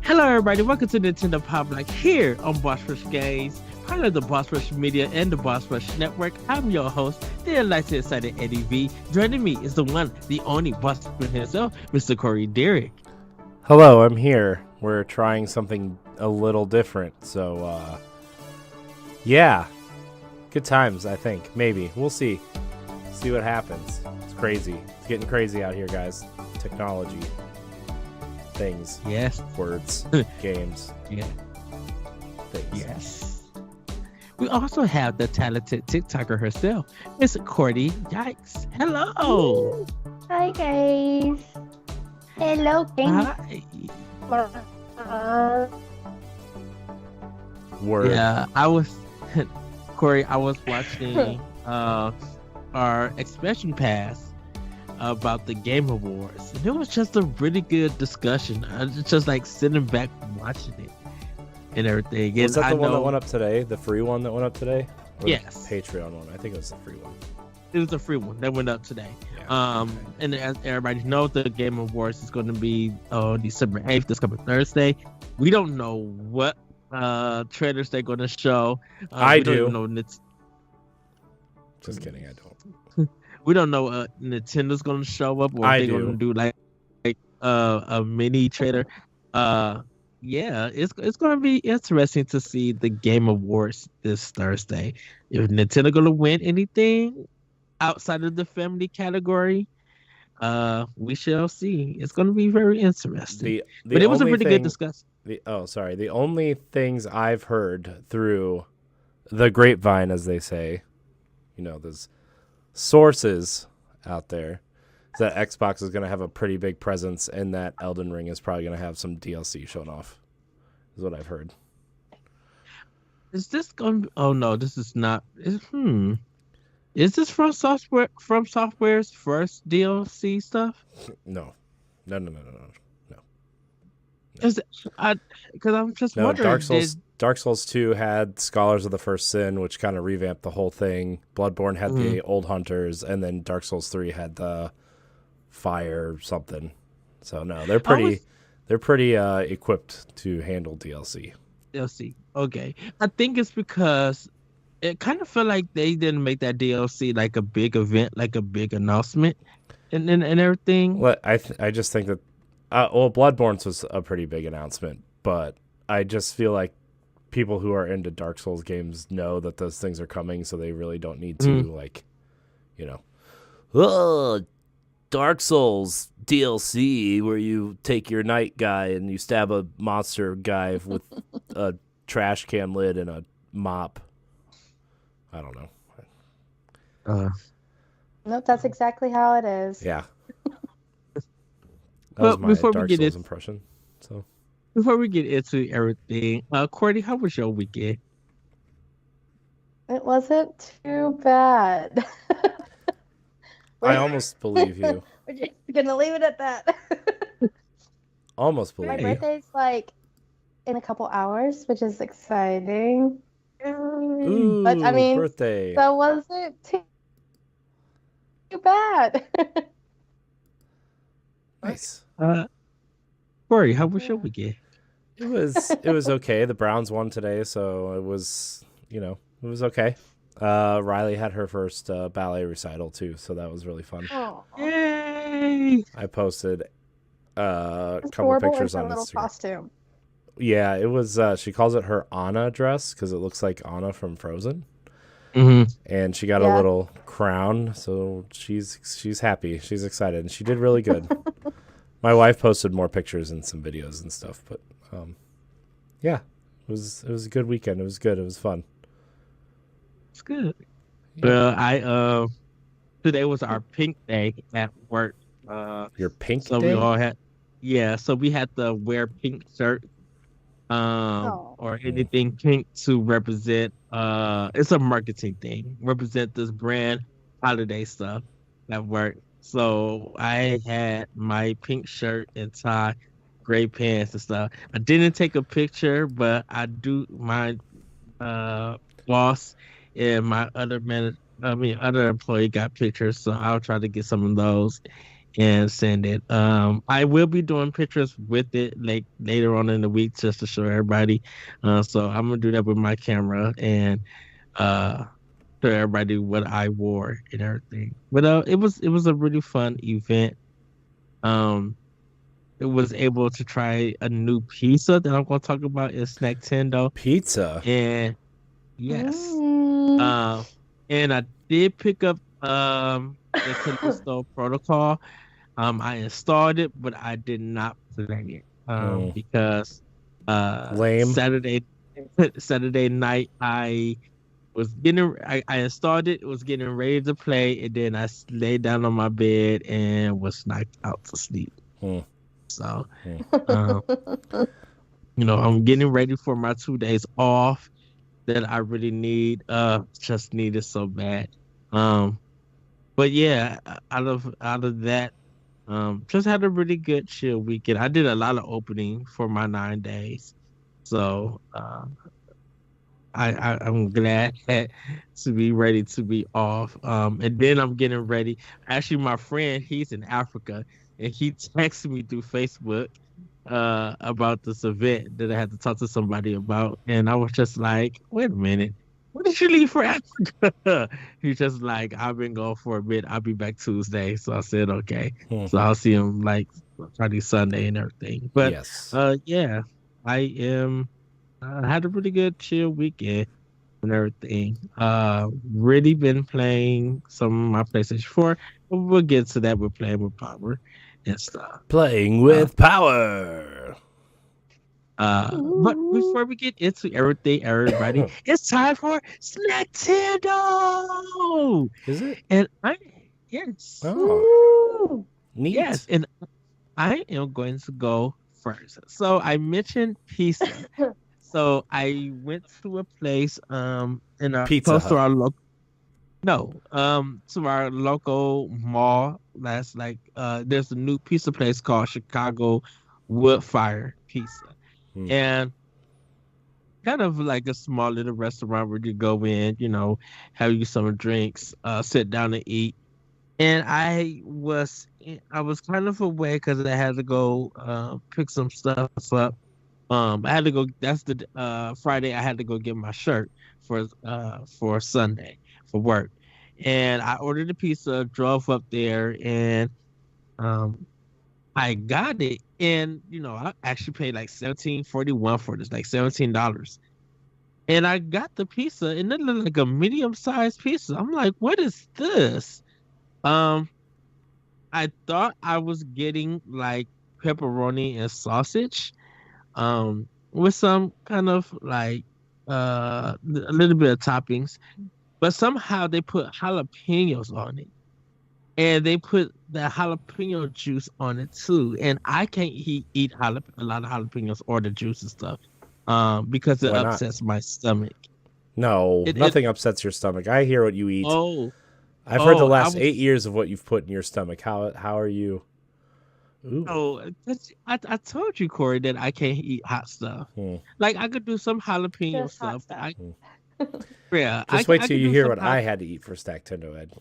Hello, everybody. Welcome to Nintendo Pow Block here on Boss Rush Games, part of the Boss Rush Media and the Boss Rush Network. I'm your host, the enlightened, excited Eddie V. Joining me is the one, the only Boss Rush himself, Mr. Courty Dirrig. Hello, I'm here. We're trying something a little different, so, yeah. Good times, I think. Maybe. We'll see. See what happens. It's crazy. It's getting crazy out here, guys. Technology. Things. Yes. Words. Games. Yeah. Things. Yes. We also have the talented TikToker herself, Miss Courty Yikes. Hello. Hi, guys. Hello, Hi. Word. Yeah, I was, Corey, I was watching our expression pass about the Game Awards, and it was just a really good discussion. I was just like sitting back watching it and everything. Was And that the I one know that went up today? The free one that went up today? Or Yes. the Patreon one. I think it was the free one. it was a free one that went up today. Yeah. Okay. And as everybody knows, the Game Awards is going to be on December 8th, this coming Thursday. We don't know what trailers they're going to show. I we don't do. even know Just kidding, I don't. We don't know Nintendo's going to show up, or I they're going to do like a mini trailer. Yeah, it's going to be interesting to see the Game Awards this Thursday. If Nintendo going to win anything outside of the family category, we shall see. It's going to be very interesting. But it was a really good discussion. The only things I've heard through the grapevine, as they say, there's sources out there, is that Xbox is going to have a pretty big presence, and that Elden Ring is probably going to have some DLC shown off, is what I've heard. Is this going to... Oh, no, this is not... Is this From Software's first DLC stuff? No. Because I'm just wondering. Dark Souls 2 had Scholars of the First Sin, which kind of revamped the whole thing. Bloodborne had the Old Hunters, and then Dark Souls 3 had the Fire something. So no, they're pretty equipped to handle DLC. DLC. Okay. I think it's because it kind of felt like they didn't make that DLC like a big event, like a big announcement and everything. Well, I just think that Bloodborne's was a pretty big announcement, but I just feel like people who are into Dark Souls games know that those things are coming, so they really don't need to Dark Souls DLC where you take your knight guy and you stab a monster guy with a trash can lid and a mop. I don't know. Nope, that's exactly how it is. Yeah. That was my before Dark we get Souls it, impression. So before we get into everything, Courtney, how was your weekend? It wasn't too bad. I almost believe you. We're just gonna leave it at that. Almost believe My you. birthday's like in a couple hours, which is exciting. Ooh, But I mean, birthday. that wasn't too bad. Nice. Corey, how was your weekend? It was okay. The Browns won today, so it was okay. Riley had her first ballet recital too, so that was really fun. Oh, Yay! I posted a it's couple horrible pictures in on her little Instagram. costume. Yeah, it was. She calls it her Anna dress because it looks like Anna from Frozen. Mm-hmm. And she got a little crown, so she's happy. She's excited, and she did really good. My wife posted more pictures and some videos and stuff, but yeah, it was a good weekend. It was good. It was fun. It's good. Yeah. Well, today was our pink day at work. Your pink So day? we all had, so we had to wear pink shirt, or anything pink to represent. It's a marketing thing. Represent this brand holiday stuff at work. So I had my pink shirt and tie, gray pants and stuff. I didn't take a picture, but I do. My boss and my other employee got pictures, so I'll try to get some of those and send it. I will be doing pictures with it like later on in the week just to show everybody. So I'm gonna do that with my camera and uh show everybody what I wore and everything. But it was a really fun event. Um, it was able to try a new pizza that I'm gonna talk about is Snacktendo. Pizza. And yes, Mm. and I did pick up the Callisto Protocol. I installed it, but I did not play it because Lame. Saturday night I installed it, was getting ready to play, and then I laid down on my bed and was knocked out to sleep. So, I'm getting ready for my 2 days off that I really need. Just need it so bad. But yeah, out of that, just had a really good chill weekend. I did a lot of opening for my 9 days, so I'm glad to be ready to be off. And then I'm getting ready. Actually, my friend, he's in Africa, and he texted me through Facebook about this event that I had to talk to somebody about, and I was just like, wait a minute. When did you leave for Africa? He's just like, I've been gone for a bit. I'll be back Tuesday. So I said, okay. So I'll see him like Friday, Sunday, and everything. But yes. Yeah, I had a really good chill weekend and everything. Really been playing some of my PlayStation 4. But we'll get to that. We're playing with power and stuff. Playing with power. But before we get into everything, everybody, it's time for Snacktendo. Is it? And yes. Oh, neat. Yes, and I am going to go first. So I mentioned pizza. So I went to a place in a Pizza close Hut. to our local. No, to our local mall. That's like there's a new pizza place called Chicago Wood Fire Pizza. And kind of like a small little restaurant where you go in, have you some drinks, sit down and eat. And I was kind of away because I had to go pick some stuff up. I had to go. That's the Friday. I had to go get my shirt for Sunday for work, and I ordered a pizza, drove up there, and I got it. And I actually paid like $17.41 for this, like $17. And I got the pizza, and it looked like a medium-sized pizza. I'm like, what is this? I thought I was getting like pepperoni and sausage, with some kind of like a little bit of toppings, but somehow they put jalapenos on it, and they put the jalapeno juice on it too. And I can't eat a lot of jalapenos or the juice and stuff, because it upsets my stomach. No, nothing upsets your stomach. I hear what you eat. Oh, I've heard the last 8 years of what you've put in your stomach. How are you? Ooh. Oh, I told you, Courty, that I can't eat hot stuff. Like I could do some jalapeno Just stuff. hot Yeah, Just wait till you hear what I had to eat for Snacktendo, Ed.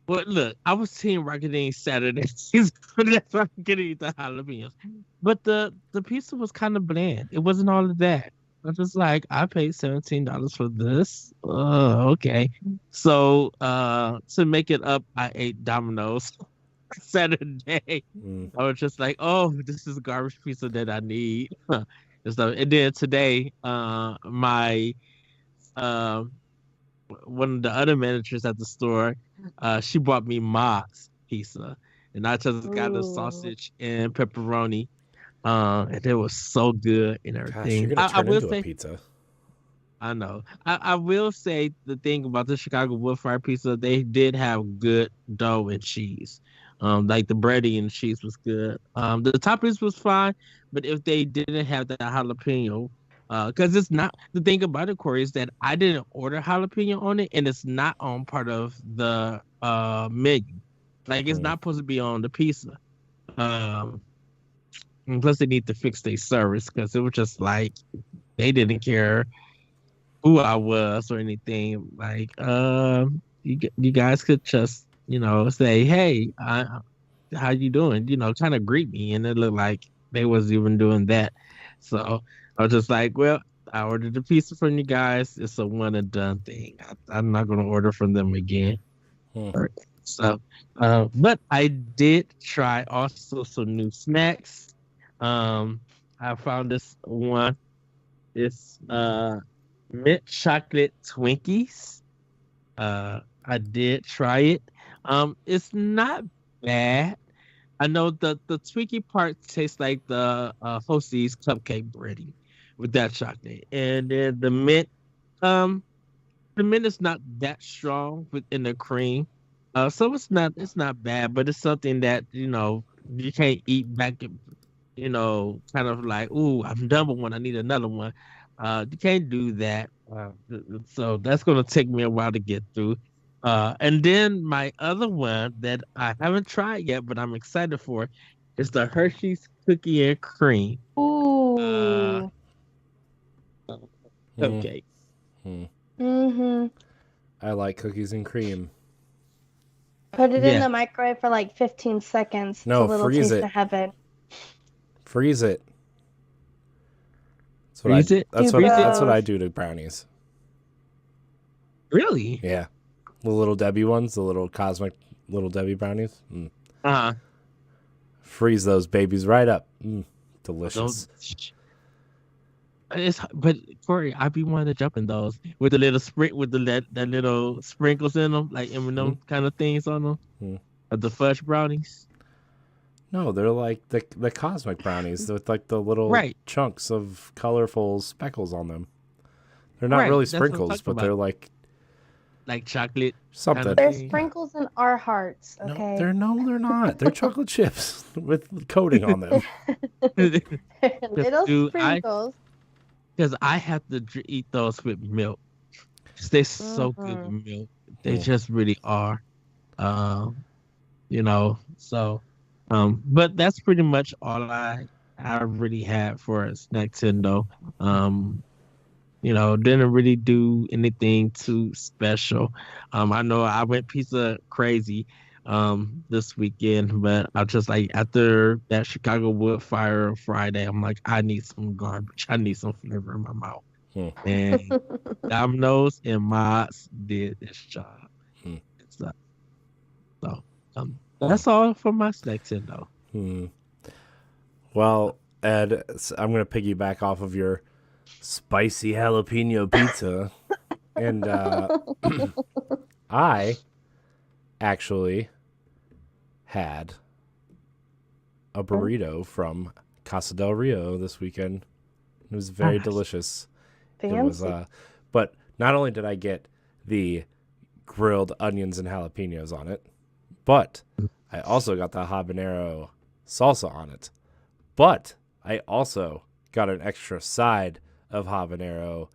Well, look, I was Team Rocket Saturday. That's why I'm gonna eat the jalapenos. But the pizza was kind of bland. It wasn't all of that. I was just like, I paid $17 for this. Okay. So to make it up, I ate Domino's Saturday. I was just like, oh, this is a garbage pizza that I need. And then today, my one of the other managers at the store, she bought me Ma's pizza, and I just got a sausage and pepperoni, and it was so good and everything. Gosh, you're gonna turn into a pizza. I know. I will say the thing about the Chicago Wood Fire Pizza, they did have good dough and cheese. Like the breading and cheese was good. The toppings was fine, but if they didn't have that jalapeno, because it's not, the thing about it, Courty, is that I didn't order jalapeno on it, and it's not on part of the menu. Like it's not supposed to be on the pizza. And plus they need to fix their service, because it was just like they didn't care who I was or anything. Like you guys could just say, hey, how you doing? Kind of greet me, and it looked like they was even doing that. So I was just like, well, I ordered the pizza from you guys. It's a one and done thing. I'm not gonna order from them again. Hmm. So, but I did try also some new snacks. I found this one. It's mint chocolate Twinkies. I did try it. It's not bad. I know the Twinkie part tastes like the Hostess cupcake breading with that chocolate, and then um, the mint is not that strong within the cream. So it's not bad, but it's something that you can't eat back. Kind of like, ooh, I'm done with one. I need another one. You can't do that. So that's gonna take me a while to get through. And then my other one that I haven't tried yet, but I'm excited for, is the Hershey's Cookie and Cream Ooh. cupcake. Mm-hmm. I like cookies and cream. Put it in Yeah. the microwave for like 15 seconds. No, it's a little freeze taste it. of heaven. Freeze it. Freeze it? That's Do what both. I do to brownies. Really? Yeah. The little Debbie ones, the little cosmic little Debbie brownies. Uh-huh. Freeze those babies right up. Delicious. But Corey, I be wanting to jump in those with the little that little sprinkles in them, like M&M kind of things on them, of the fudge brownies. No, they're like the cosmic brownies with like the little Right. chunks of colorful speckles on them. They're not Right, really that's what I'm sprinkles, talking but about. they're like Like chocolate. something. They're There's Yeah. sprinkles in our hearts, okay? They're not. They're chocolate chips with coating on them. Little Dude, sprinkles. because I have to eat those with milk. 'Cause they're so good with milk. They just really are. So but that's pretty much all I really had for Nintendo. Didn't really do anything too special. I know I went pizza crazy this weekend, but I just like after that Chicago wood fire on Friday, I'm like, I need some garbage. I need some flavor in my mouth. And Domino's and Mott's did this job. So that's all for my Nintendo. Well, Ed, I'm going to piggyback off of your spicy jalapeno pizza. And I actually had a burrito from Casa del Rio this weekend. It was very delicious. Fancy. It was, but not only did I get the grilled onions and jalapenos on it, but I also got the habanero salsa on it. But I also got an extra side of habanero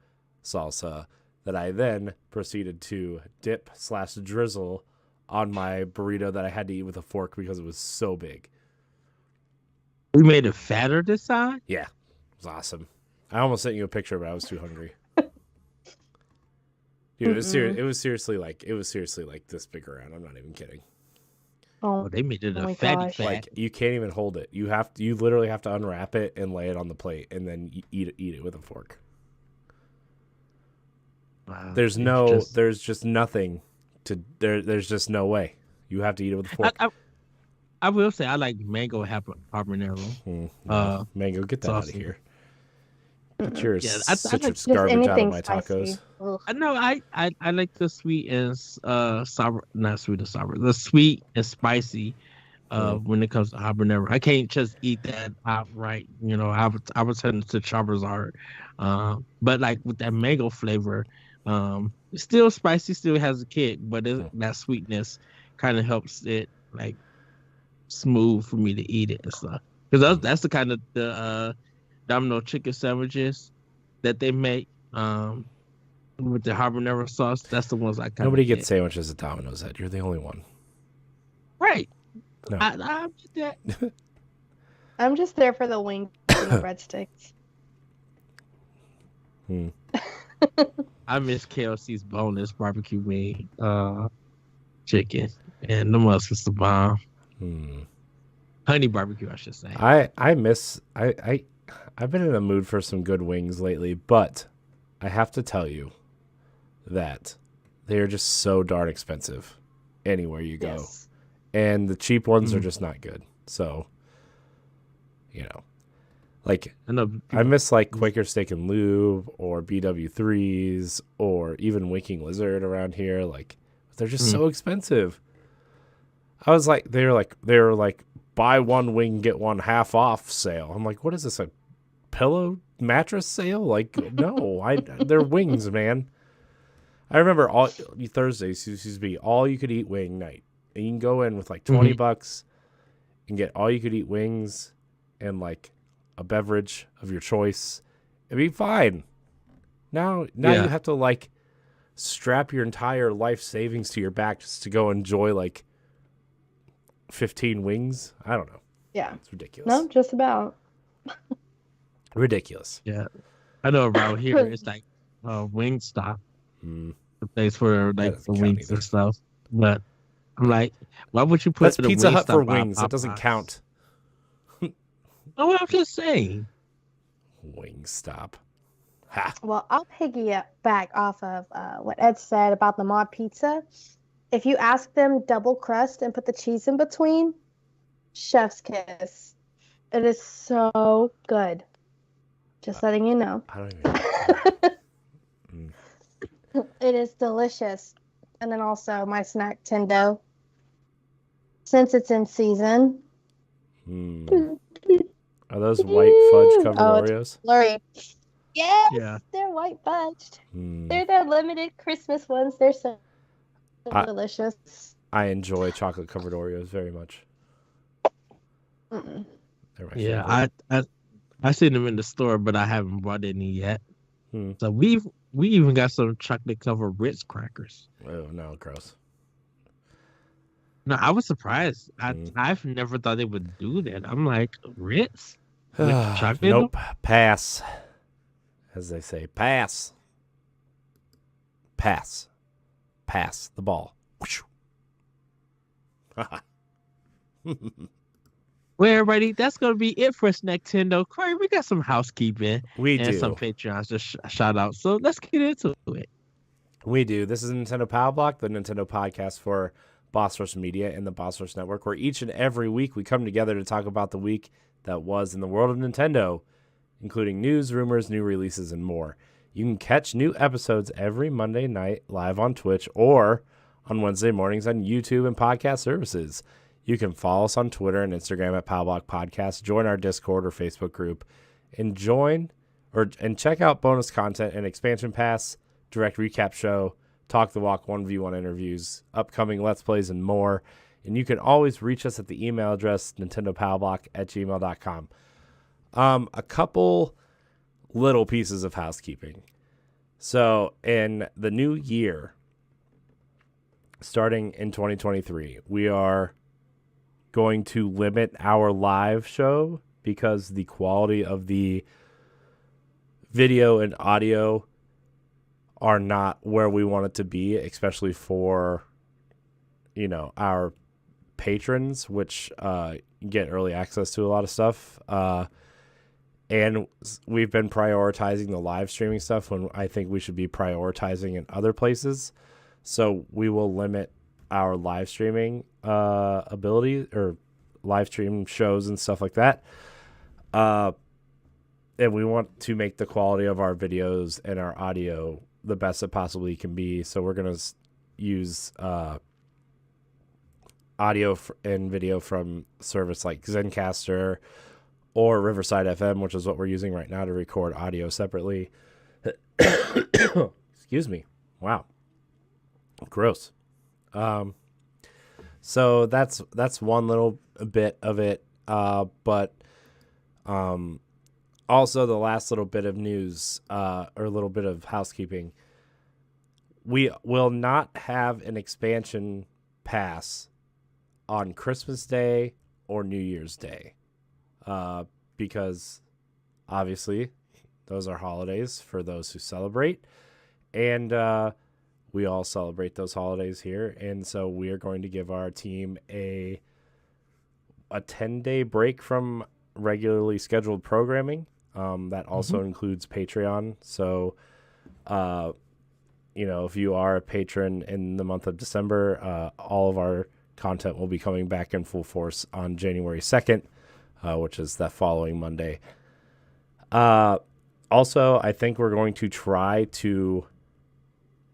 salsa that I then proceeded to dip/drizzle on my burrito that I had to eat with a fork because it was so big. We made it fatter this time? Yeah, it was awesome. I almost sent you a picture, but I was too hungry. Dude, it was seriously like this big around. I'm not even kidding. Oh, They made it Oh a my fatty gosh. fat. Like you can't even hold it. You literally have to unwrap it and lay it on the plate and then eat it with a fork. Wow, There's just nothing to there. There's just no way. You have to eat it with a fork. I will say I like mango habanero. No, mango, get that out of saucy. here. Get your Yeah, I citrus like just garbage out of anything my spicy. tacos. Ugh. I know I like the sweet and sour, not sweet and sour, the sweet and spicy. When it comes to habanero, I can't just eat that outright. I was heading to Charizard, but like with that mango flavor, it's still spicy, still has a kick, but that sweetness kind of helps it like smooth for me to eat it and stuff. Because that's the kind of the Domino chicken sandwiches that they make with the habanero sauce. That's the ones I kind of Nobody gets sandwiches at Domino's. Ed, you're the only one. right. No. I get that. I'm just there for the wings and the breadsticks. I miss KLC's boneless barbecue wing chicken, and the was the bomb. Honey barbecue, I should say. I've been in a mood for some good wings lately, but I have to tell you that they are just so darn expensive anywhere you go. Yes. And the cheap ones are just not good. So, like I miss like Quaker Steak and Lube or BW3s or even Winking Lizard around here. Like they're just so expensive. I was like, they were like buy one wing get one half off sale. I'm like, what is this, a pillow mattress sale? Like, no, they're wings, man. I remember all Thursdays used to be all you could eat wing night, and you can go in with like $20 and get all you could eat wings and like a beverage of your choice. It'd be fine. Now you have to like strap your entire life savings to your back just to go enjoy like 15 wings. I don't know. Yeah. It's ridiculous. No, just about. Ridiculous. Yeah. I know around here it's like Wingstop. The place for like the wings and stuff. But I'm like, why would you put That's Pizza Hut for wings? That doesn't count. No, I'm just saying. Wingstop. Ha. Well, I'll piggyback off of what Ed said about the mod pizza. If you ask them double crust and put the cheese in between, chef's kiss. It is so good. Just letting you know. I don't even know. It is delicious. And then also my snack Tendo. Since it's in season. Are those white fudge covered Oreos? Blurry. Yes, Yeah. they're white fudged. They're the limited Christmas ones. They're so delicious. I enjoy chocolate covered Oreos very much. Mm-mm. Yeah, I seen them in the store, but I haven't bought any yet. So we even got some chocolate covered Ritz crackers. Oh no, gross. No, I was surprised. I've never thought they would do that. I'm like, Ritz? With chocolate? Nope. Pass. As they say, pass. Pass. Pass the ball. Well, everybody, that's going to be it for us, Nintendo. Corey, we got some housekeeping and some Patreons to shout out. So let's get into it. We do. This is Nintendo Pow Block, the Nintendo podcast for Boss Rush Media and the Boss Rush Network, where each and every week we come together to talk about the week that was in the world of Nintendo, including news, rumors, new releases, and more. You can catch new episodes every Monday night live on Twitch or on Wednesday mornings on YouTube and podcast services. You can follow us on Twitter and Instagram at Powblock Podcast, join our Discord or Facebook group, and check out bonus content and expansion pass, direct recap show, Talk the Walk 1v1 interviews, upcoming Let's Plays, and more. And you can always reach us at the email address nintendopowblock@gmail.com. A couple little pieces of housekeeping. So in the new year, starting in 2023, we are going to limit our live show because the quality of the video and audio are not where we want it to be, especially for, our patrons, which get early access to a lot of stuff. And we've been prioritizing the live streaming stuff when I think we should be prioritizing in other places. So we will limit our live streaming ability or live stream shows and stuff like that. And we want to make the quality of our videos and our audio the best it possibly can be. So we're going to use audio and video from service like Zencaster or Riverside FM, which is what we're using right now to record audio separately. Excuse me. Wow. Gross. So that's one little bit of it. But also the last little bit of news, or a little bit of housekeeping. We will not have an expansion pass on Christmas Day or New Year's Day. Because obviously those are holidays for those who celebrate. And we all celebrate those holidays here. And so we are going to give our team a a 10-day break from regularly scheduled programming. That also includes Patreon. So, if you are a patron in the month of December, all of our content will be coming back in full force on January 2nd, which is that following Monday. Also, I think we're going to try to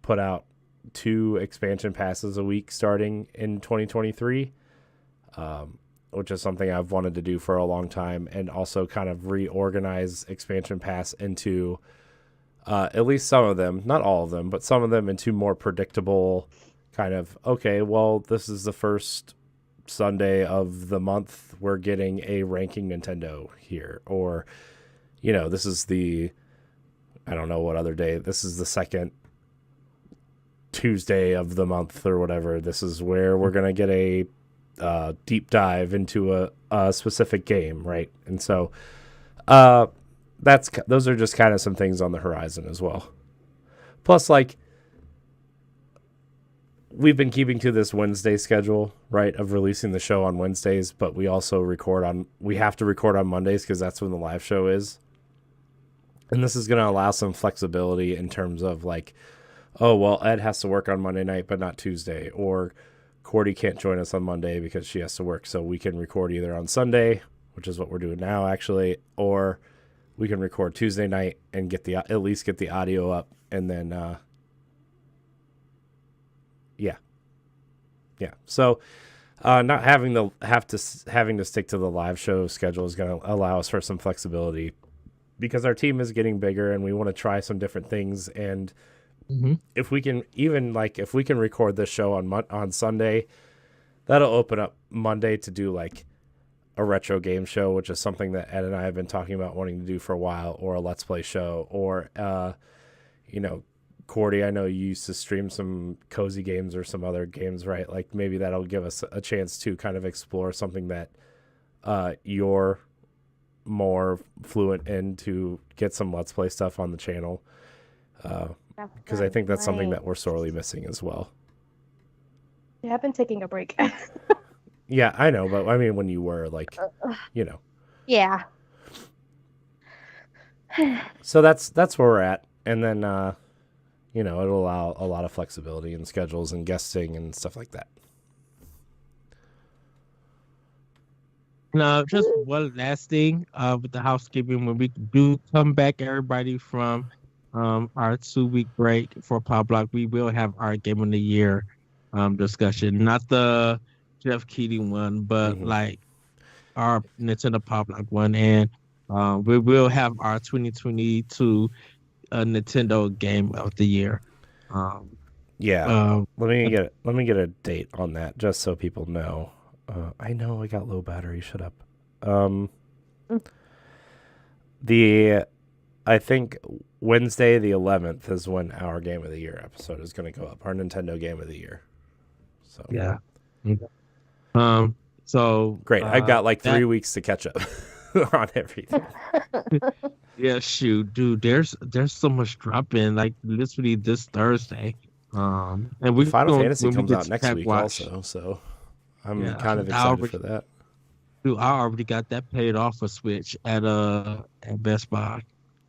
put out 2 expansion passes a week starting in 2023, which is something I've wanted to do for a long time, and also kind of reorganize expansion pass into at least some of them, not all of them, but some of them into more predictable kind of, okay, well, this is the first Sunday of the month we're getting a ranking Nintendo here, or this is I don't know what other day, this is the second Tuesday of the month or whatever. This is where we're going to get a deep dive into a specific game, right? And so those are just kind of some things on the horizon as well. Plus, like, we've been keeping to this Wednesday schedule, right, of releasing the show on Wednesdays, but we also we have to record on Mondays because that's when the live show is. And this is going to allow some flexibility in terms of, like, oh, well, Ed has to work on Monday night, but not Tuesday. Or Courty can't join us on Monday because she has to work. So we can record either on Sunday, which is what we're doing now, actually, or we can record Tuesday night and at least get the audio up. And then, yeah. So not having to stick to the live show schedule is going to allow us for some flexibility, because our team is getting bigger and we want to try some different things. And if we can record this show on Sunday, that'll open up Monday to do like a retro game show, which is something that Ed and I have been talking about wanting to do for a while, or a Let's Play show, or, Courty, I know you used to stream some cozy games or some other games, right? Like, maybe that'll give us a chance to kind of explore something that you're more fluent in, to get some Let's Play stuff on the channel. Because I think that's something that we're sorely missing as well. Yeah, I've been taking a break. Yeah, I know, but I mean, when you were like, Yeah. So that's where we're at, and then it'll allow a lot of flexibility in schedules and guesting and stuff like that. Now, just one last thing with the housekeeping. When we do come back, everybody, from our 2-week break for Pow Block, we will have our Game of the Year discussion. Not the Jeff Keating one, but like our Nintendo Pow Block one. And we will have our 2022 Nintendo Game of the Year. Let me get a date on that, just so people know. I know I got low battery. Shut up. I think Wednesday the 11th is when our Game of the Year episode is going to go up. Our Nintendo Game of the Year. So yeah. So great. I've got like 3 weeks to catch up on everything. Yeah, shoot, dude. There's so much dropping, like literally this Thursday. And Final Fantasy comes out next week also, so I'm kind of excited for that. Dude, I already got that paid off for Switch at Best Buy,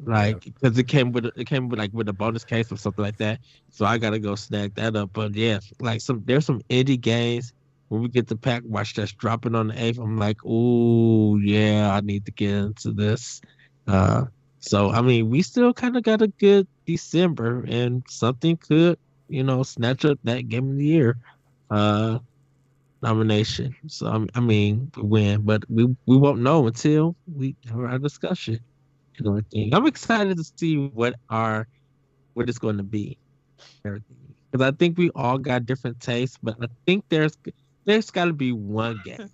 like, because it came with a bonus case or something like that. So I gotta go snag that up. But yeah, like there's some indie games when we get the pack watch that's dropping on the 8th. I'm like, ooh, yeah, I need to get into this. So I mean, we still kind of got a good December, and something could, snatch up that Game of the Year nomination. So I mean, win, but we won't know until we have our discussion and everything. I'm excited to see what it's going to be, because I think we all got different tastes, but I think there's got to be one game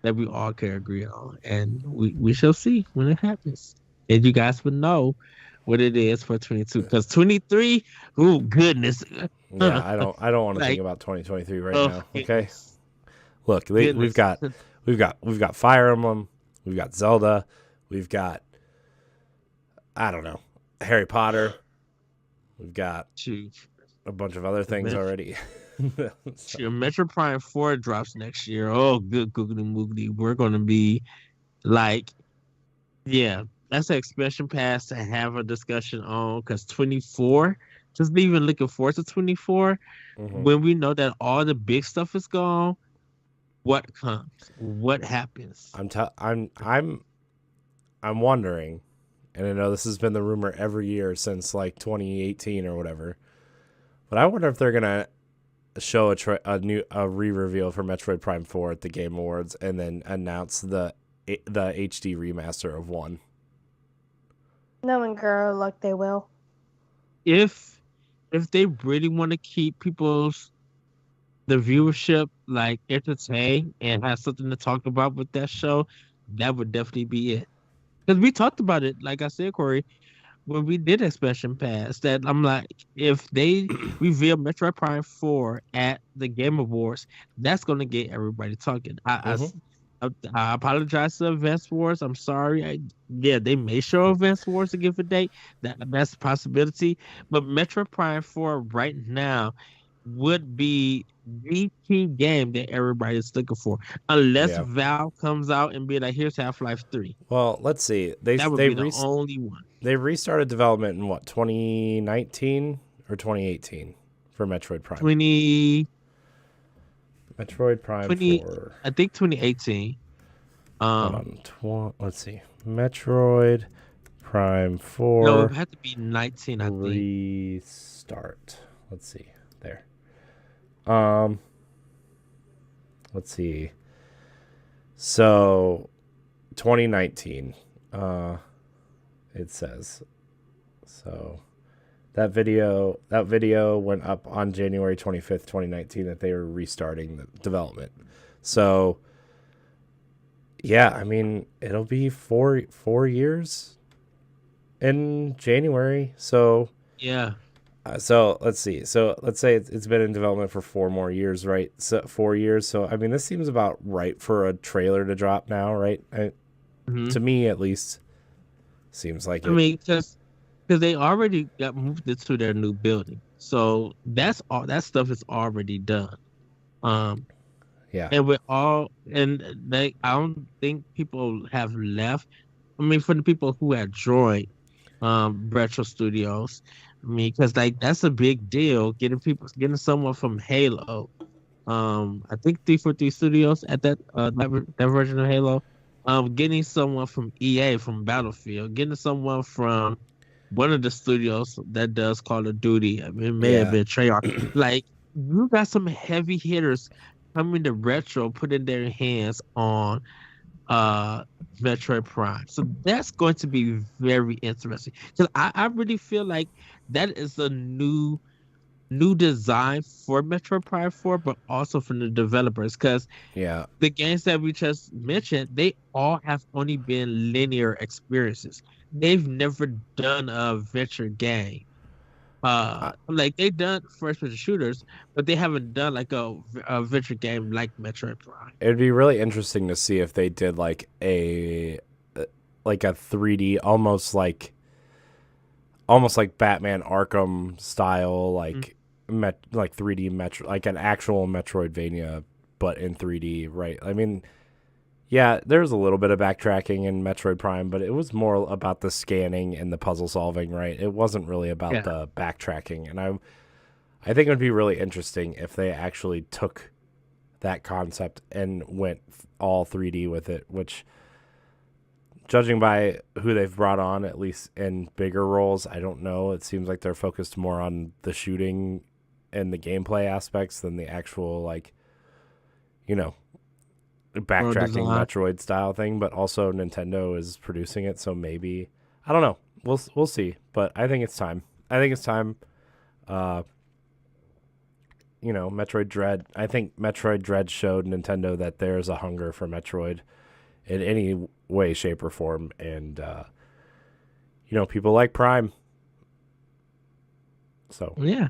that we all can agree on, and we shall see when it happens. And you guys would know what it is for 22, because 23, oh goodness. Yeah, I don't want to think about 2023 right now. Okay, look, we've got Fire Emblem, we've got Zelda, we've got, I don't know, Harry Potter, we've got a bunch of other things already. Sure, Metroid Prime 4 drops next year. Oh, good googly moogly. We're gonna be like, yeah, that's an expansion pass to have a discussion on because 24, just even looking forward to 24 Mhm. when we know that all the big stuff is gone, what comes? What happens? I'm wondering, and I know this has been the rumor every year since like 2018 or whatever. But I wonder if they're gonna show a re-reveal for Metroid Prime 4 at the Game Awards and then announce the HD remaster of 1. Knowing girl, look, they will. If they really want to keep the viewership like entertained and have something to talk about with that show, that would definitely be it. Because we talked about it, like I said, Corey, when we did Expansion Pass, that I'm like, if they reveal Metroid Prime 4 at the Game Awards, that's going to get everybody talking. I apologize to Advance Wars. I'm sorry. Yeah, they may show Advance Wars to give a date. That's a possibility. But Metroid Prime 4 right now would be the key game that everybody's looking for. Unless Yeah. Valve comes out and be like, here's Half-Life 3. Well, let's see. That would be the only one. They restarted development in what, 2019 or 2018 for Metroid Prime? 20 Metroid Prime 4. I think 2018. Hold on. Let's see. Metroid Prime 4. No, it had to be 19, I think. Restart. Let's see. There. Let's see. So 2019. It says. So that video went up on January 25th, 2019 that they were restarting the development. So yeah, I mean, it'll be four years in January. So yeah. So let's see. So let's say it's been in development for 4 more years, right? So 4 years. So I mean, this seems about right for a trailer to drop now, right? To me, at least, seems like it. I mean, because they already got moved into their new building, so that's all. That stuff is already done. Yeah. And I don't think people have left. I mean, for the people who had joined Retro Studios, I mean, because like that's a big deal getting someone from Halo. I think 343 Studios at that version of Halo. Getting someone from EA from Battlefield, getting someone from one of the studios that does Call of Duty. I mean, it may have been Treyarch. Like, you got some heavy hitters coming to Retro, putting their hands on Metroid Prime. So that's going to be very interesting. Because I really feel like that is a new design for Metroid Prime 4, but also from the developers. Because the games that we just mentioned, they all have only been linear experiences. They've never done a adventure game. Like they've done first-person shooters, but they haven't done like a adventure game like Metroid Prime. It'd be really interesting to see if they did like a 3D, almost like Batman Arkham style, like 3D Metro, like an actual Metroidvania, but in 3D, right? I mean, yeah, there's a little bit of backtracking in Metroid Prime, but it was more about the scanning and the puzzle solving, right? It wasn't really about the backtracking. And I think it would be really interesting if they actually took that concept and went all 3D with it, which, judging by who they've brought on, at least in bigger roles, I don't know. It seems like they're focused more on the shooting and the gameplay aspects than the actual, like, backtracking Metroid style thing. But also Nintendo is producing it, so maybe, I don't know. We'll see. But I think it's time. Metroid Dread. I think Metroid Dread showed Nintendo that there's a hunger for Metroid in any way, shape, or form, and people like Prime. So yeah,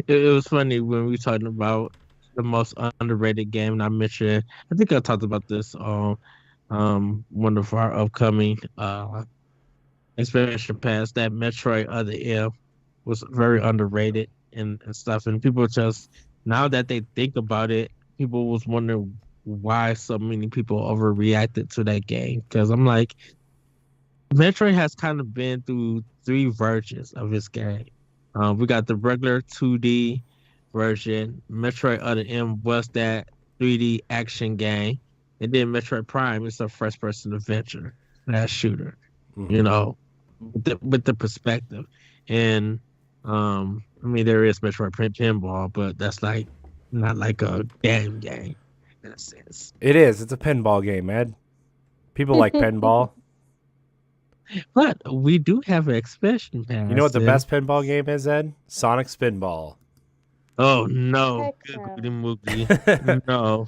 it was funny when we were talking about the most underrated game, and I mentioned, I think I talked about this on one of our upcoming expansion pass, that Metroid Other M was very underrated and stuff, and people just now that they think about it, people was wondering why so many people overreacted to that game. Because I'm like, Metroid has kind of been through three versions of its game. We got the regular 2D version. Metroid Other M was that 3D action game, and then Metroid Prime is a first-person adventure, that shooter. Mm-hmm. You know, with the perspective, and I mean there is Metroid Pinball, but that's like not like a game in a sense. It is. It's a pinball game, Ed. People like pinball. But we do have an expansion pass. You know what the best pinball game is, Ed? Sonic Spinball. Oh no, Heck good no. goody moogie. No.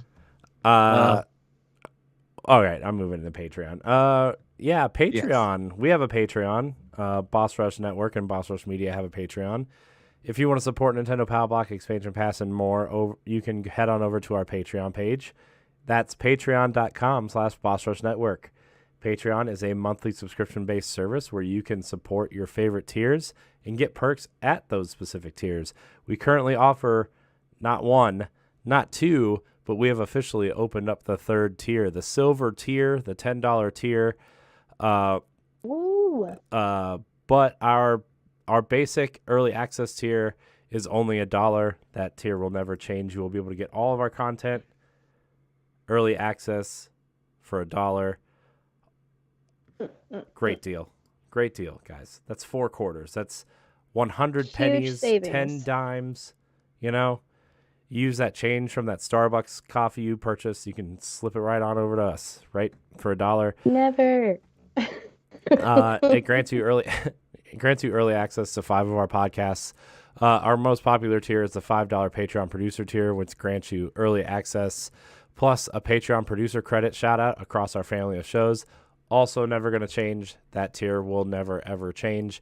All right, I'm moving to Patreon. Yeah, Patreon. Yes. We have a Patreon. Boss Rush Network and Boss Rush Media have a Patreon. If you want to support Nintendo Pow Block, Expansion Pass, and more, you can head on over to our Patreon page. That's patreon.com/Boss Rush Network. Patreon is a monthly subscription-based service where you can support your favorite tiers and get perks at those specific tiers. We currently offer not one, not two, but we have officially opened up the third tier, the silver tier, the $10 tier. But our basic early access tier is only $1. That tier will never change. You will be able to get all of our content, early access for $1. Great deal, guys. That's 4 quarters. That's 100 pennies, savings. 10 dimes. You know, use that change from that Starbucks coffee you purchased. You can slip it right on over to us, right, for $1. Never. It grants you early access to 5 of our podcasts. Our most popular tier is the $5 Patreon producer tier, which grants you early access plus a Patreon producer credit shout out across our family of shows. Also never going to change. That tier will never, ever change.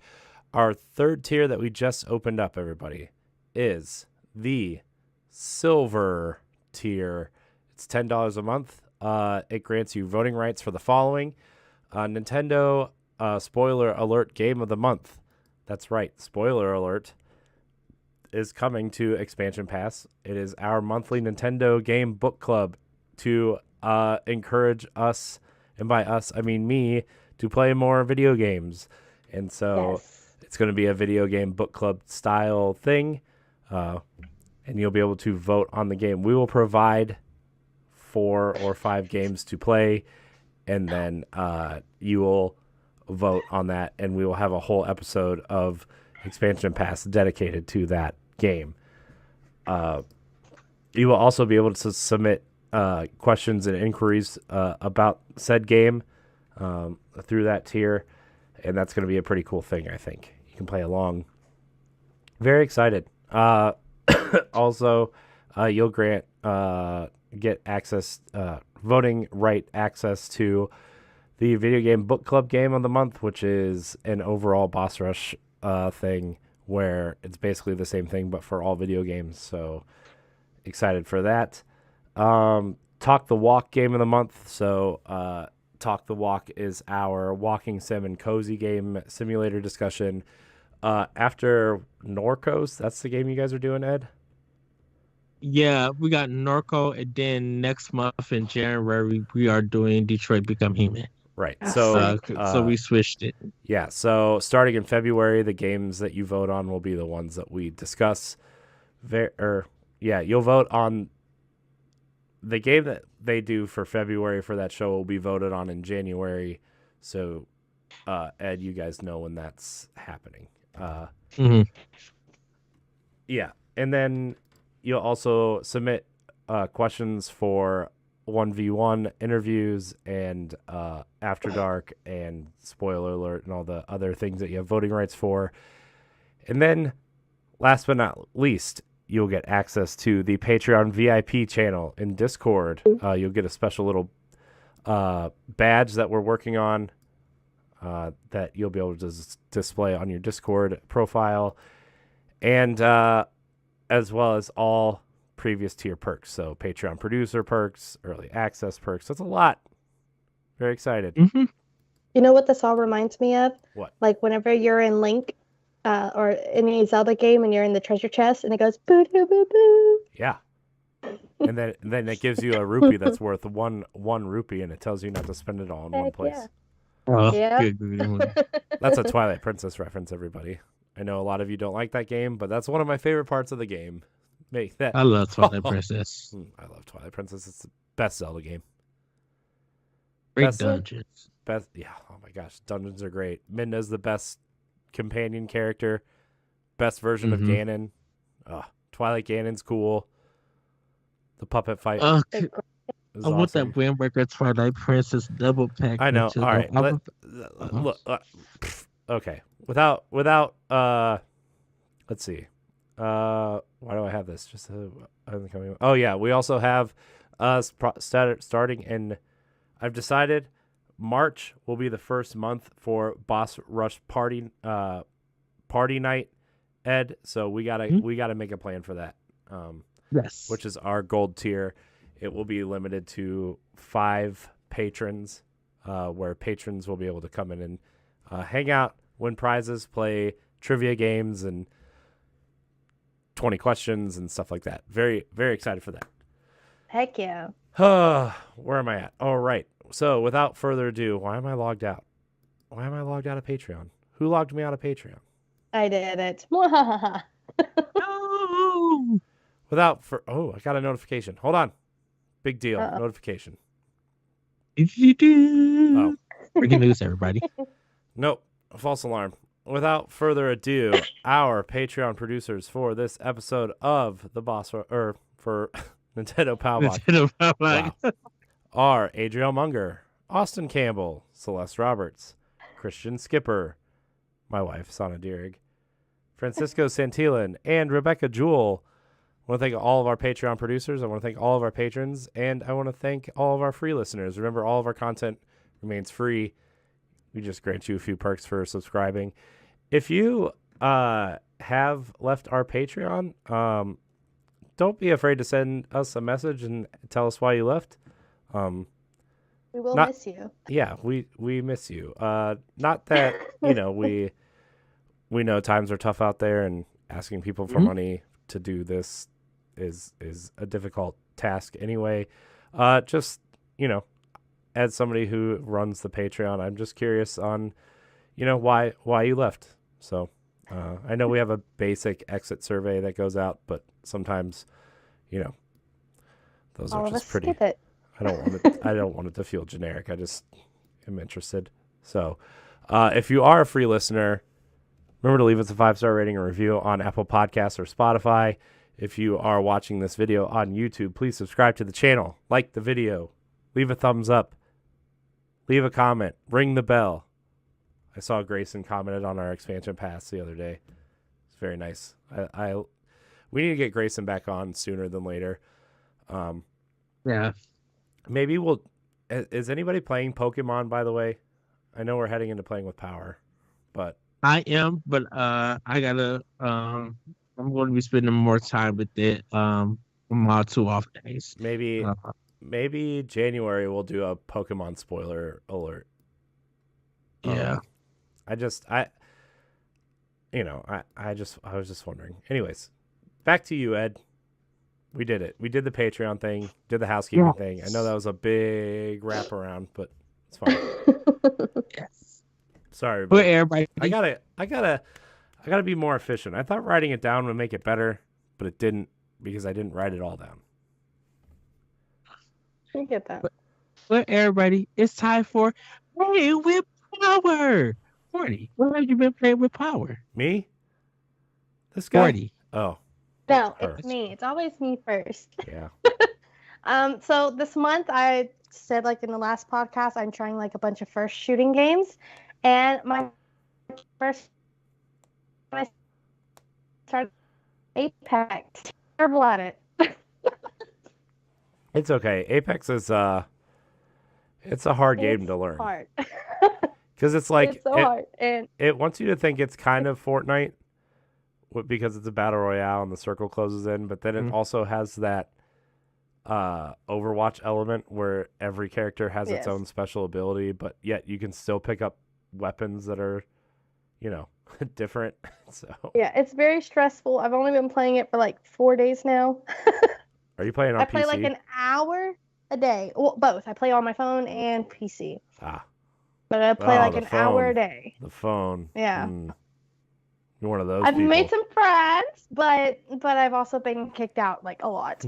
Our third tier that we just opened up, everybody, is the silver tier. It's $10 a month. It grants you voting rights for the following. Nintendo spoiler alert game of the month. That's right. Spoiler alert is coming to Expansion Pass. It is our monthly Nintendo game book club to encourage us, and by us, I mean me, to play more video games. And so It's going to be a video game book club style thing. And you'll be able to vote on the game. We will provide 4 or 5 games to play. And then you will vote on that. And we will have a whole episode of Expansion Pass dedicated to that game. You will also be able to submit questions and inquiries about said game through that tier, and that's going to be a pretty cool thing. I think you can play along. Very excited. Also, you'll get access, voting right access to the video game book club game of the month, which is an overall Boss Rush thing where it's basically the same thing but for all video games. So excited for that. Talk the Walk game of the month. So Talk the Walk is our walking sim and cozy game simulator discussion. After Norcos, that's the game you guys are doing, Ed? Yeah, we got Norco, and then next month in January we are doing Detroit Become Human. Right. So we switched it. Yeah. So starting in February, the games that you vote on will be the ones that we discuss. You'll vote on the game that they do for February for that show will be voted on in January. So, Ed, you guys know when that's happening. Yeah. And then you'll also submit questions for 1v1 interviews and After Dark and Spoiler Alert and all the other things that you have voting rights for. And then, last but not least, you'll get access to the Patreon VIP channel in Discord. You'll get a special little badge that we're working on that you'll be able to display on your Discord profile, and as well as all previous tier perks. So Patreon producer perks, early access perks. That's a lot. Very excited. You know what this all reminds me of? What? Like whenever you're in Link or any Zelda game, and you're in the treasure chest, and it goes boo doo boo boo. Yeah. And then it gives you a rupee that's worth one rupee, and it tells you not to spend it all in one Heck place. yeah. Oh, Yep. good. That's a Twilight Princess reference, everybody. I know a lot of you don't like that game, but that's one of my favorite parts of the game. Make that. I love Twilight Princess. I love Twilight Princess. It's the best Zelda game. Great Best- dungeons. Best, yeah. Oh my gosh, dungeons are great. Midna's the best companion character. Best version of Mhm. Ganon. Twilight Ganon's cool. The puppet fight Okay. is I want that awesome. Windbreaker Twilight Princess double pack. I know. Nintendo. All right. Look. Okay. Without. Let's see. Why do I have this? Oh yeah. We also have starting in. I've decided March will be the first month for Boss Rush party night, Ed. So we gotta make a plan for that. Yes. Which is our gold tier. It will be limited to 5 patrons, where patrons will be able to come in and hang out, win prizes, play trivia games, and 20 questions and stuff like that. Very, very excited for that. Heck yeah. Where am I at? All right. So without further ado, why am I logged out? Why am I logged out of Patreon? Who logged me out of Patreon? I did it. No. I got a notification. Hold on. Big deal. Uh-oh. Notification. Oh. Breaking news, everybody. Nope. False alarm. Without further ado, our Patreon producers for this episode of the for Nintendo Pow Block Nintendo Pow Block. Wow. Are Adriel Munger, Austin Campbell, Celeste Roberts, Christian Skipper, my wife, Sana Dirrig, Francisco Santillan, and Rebecca Jewell. I want to thank all of our Patreon producers. I want to thank all of our patrons, and I want to thank all of our free listeners. Remember, all of our content remains free. We just grant you a few perks for subscribing. If you have left our Patreon, don't be afraid to send us a message and tell us why you left. We will miss you. Yeah, we miss you. Not that we know times are tough out there, and asking people for money to do this is a difficult task anyway. Just as somebody who runs the Patreon, I'm just curious on why you left. So I know we have a basic exit survey that goes out, but sometimes those All are of just us pretty. skip it. I don't want it to feel generic. I just am interested. So if you are a free listener, remember to leave us a 5-star rating and review on Apple Podcasts or Spotify. If you are watching this video on YouTube, please subscribe to the channel, like the video, leave a thumbs up, leave a comment, ring the bell. I saw Grayson commented on our expansion pass the other day. It's very nice. We need to get Grayson back on sooner than later. Yeah. Maybe is anybody playing Pokemon, by the way? I know we're heading into playing with Power, but I am, but I gotta I'm going to be spending more time with it on my 2 off days. Maybe January we'll do a Pokemon spoiler alert. Yeah. I was just wondering. Anyways, back to you, Ed. We did it. We did the Patreon thing, did the housekeeping thing. I know that was a big wraparound, but it's fine. Yes. Sorry, but everybody, I gotta be more efficient. I thought writing it down would make it better, but it didn't because I didn't write it all down. I get that. But everybody, it's time for Play with Power. Courty, when have you been playing with Power? Me? This guy? Courty. Oh. No, Her. it's me. It's always me first. Yeah. So this month I said, like in the last podcast, I'm trying like a bunch of first shooting games, and my first I started Apex. Terrible at it. It's okay. Apex is it's a hard game to learn. Hard. Because it's like it's so hard, and it wants you to think it's kind of Fortnite, because it's a battle royale and the circle closes in, but then it also has that Overwatch element where every character has its own special ability, but yet you can still pick up weapons that are, different. So Yeah, it's very stressful. I've only been playing it for like 4 days now. are you playing on I play PC? like an hour a day. Well, both. I play on my phone and PC. Ah. But I play like The an hour a phone. day. The phone. Yeah. You're one of those I've people. made some friends, but I've also been kicked out like a lot.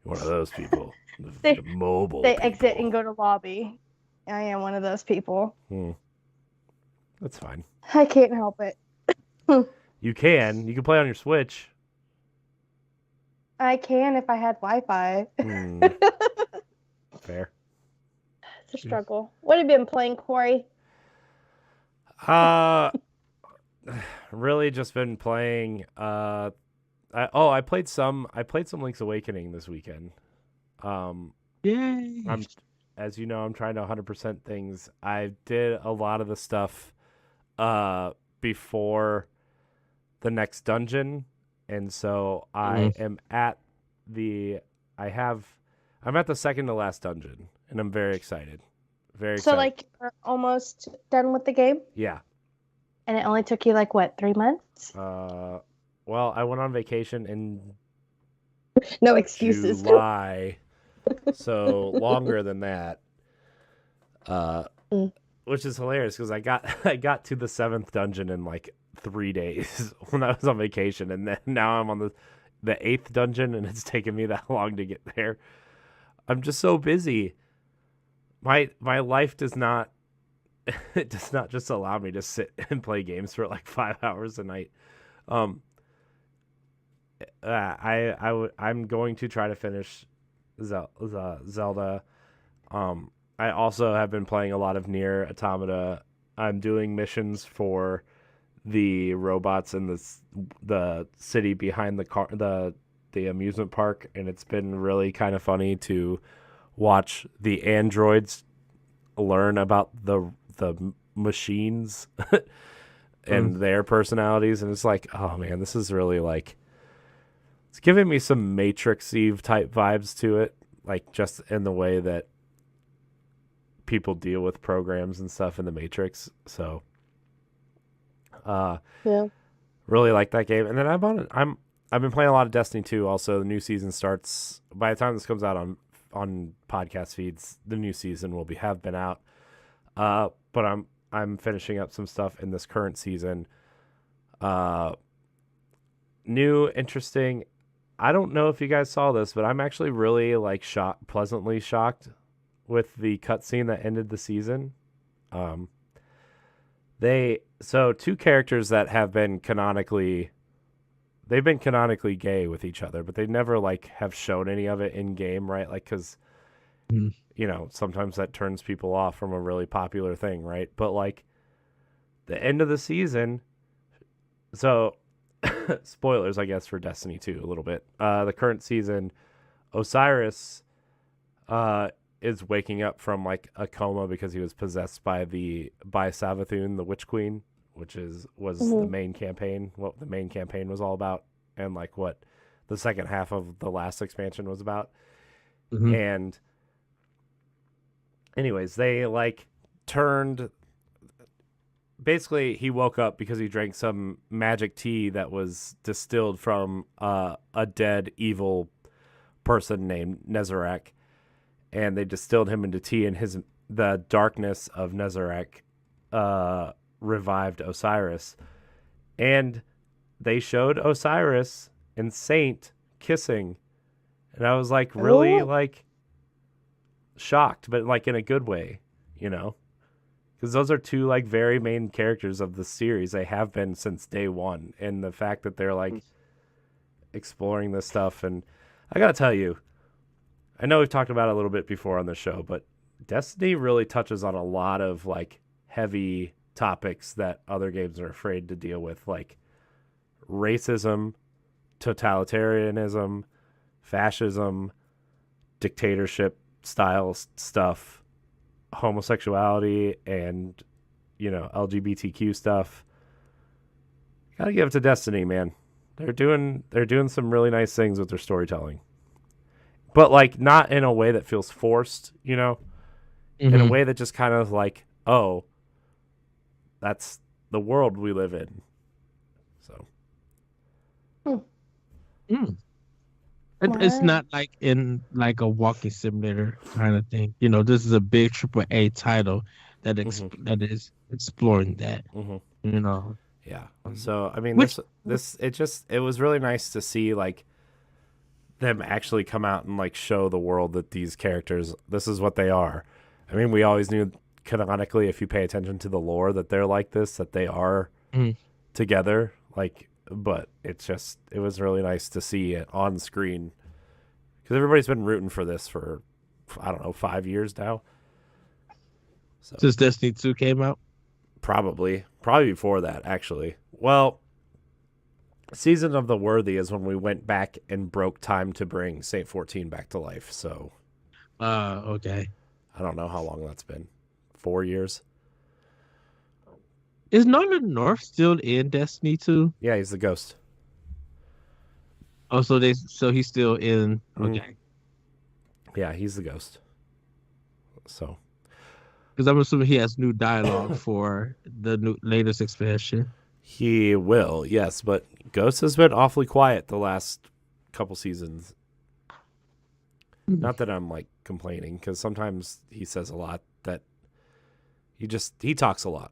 One of those people. They- The mobile They people. exit and go to lobby. I am one of those people. That's fine. I can't help it. You can play on your Switch. I can if I had Wi-Fi. Fair. It's a struggle. What have you been playing, Courty? Really just been playing I played some Link's Awakening this weekend. Yay! As you know, I'm trying to 100% things. I did a lot of the stuff before the next dungeon, and so I am at the I'm at the second to last dungeon, and I'm very excited. Very excited. So like you're almost done with the game? Yeah. And it only took you like what, 3 months? Well, I went on vacation in No excuses. July. So longer than that. Which is hilarious because I got to the 7th dungeon in like 3 days when I was on vacation, and then now I'm on the 8th dungeon, and it's taken me that long to get there. I'm just so busy. My life does not it does not just allow me to sit and play games for like 5 hours a night. I'm going to try to finish Zelda. I also have been playing a lot of Nier Automata. I'm doing missions for the robots in the city behind the amusement park, and it's been really kind of funny to watch the androids learn about the machines and their personalities, and it's like, oh man, this is really like, it's giving me some Matrix-y type vibes to it, like just in the way that people deal with programs and stuff in the Matrix. So Yeah. really like that game. And then I've been playing a lot of Destiny 2 also. The new season starts by the time this comes out on podcast feeds. The new season will have been out. But I'm finishing up some stuff in this current season. New, interesting. I don't know if you guys saw this, but I'm actually really like pleasantly shocked with the cutscene that ended the season. Two characters that have been canonically gay with each other, but they never like have shown any of it in game, right? Like, because you know, sometimes that turns people off from a really popular thing, right? But like the end of the season, so spoilers, I guess, for Destiny 2 a little bit. The current season, Osiris is waking up from like a coma because he was possessed by Savathun, the Witch Queen, which was the main campaign, what the main campaign was all about, and like what the second half of the last expansion was about. And anyways, they like turned. Basically, he woke up because he drank some magic tea that was distilled from a dead evil person named Nezarek, and they distilled him into tea, and the darkness of Nezarek revived Osiris, and they showed Osiris and Saint kissing, and I was like really like shocked, but like in a good way, you know. Because those are two like very main characters of the series. They have been since day one, and the fact that they're like exploring this stuff, and I gotta tell you, I know we've talked about it a little bit before on the show, but Destiny really touches on a lot of like heavy topics that other games are afraid to deal with, like racism, totalitarianism, fascism, dictatorship style stuff, homosexuality, and you know, LGBTQ stuff. Gotta give it to Destiny, man. They're doing some really nice things with their storytelling, but like not in a way that feels forced, you know, in a way that just kind of like, oh, that's the world we live in. So. It's not like in like a walking simulator kind of thing. You know, this is a big AAA title that that is exploring that. You know. Yeah. So I mean, Which, it was really nice to see like them actually come out and like show the world that these characters, this is what they are. I mean, we always knew canonically, if you pay attention to the lore, that they're like this, that they are together. Like, but it was really nice to see it on screen because everybody's been rooting for this for, I don't know, 5 years now. So, since Destiny 2 came out? Probably before that, actually. Well, Season of the Worthy is when we went back and broke time to bring Saint 14 back to life. So, okay. I don't know how long that's been. 4 years. Is Norman North still in Destiny 2? Yeah, he's the ghost. Oh, so he's still in. Okay. Yeah, he's the ghost. So, because I'm assuming he has new dialogue for the latest expansion. He will, yes, but Ghost has been awfully quiet the last couple seasons. Not that I'm like complaining, because sometimes he says a lot that he talks a lot.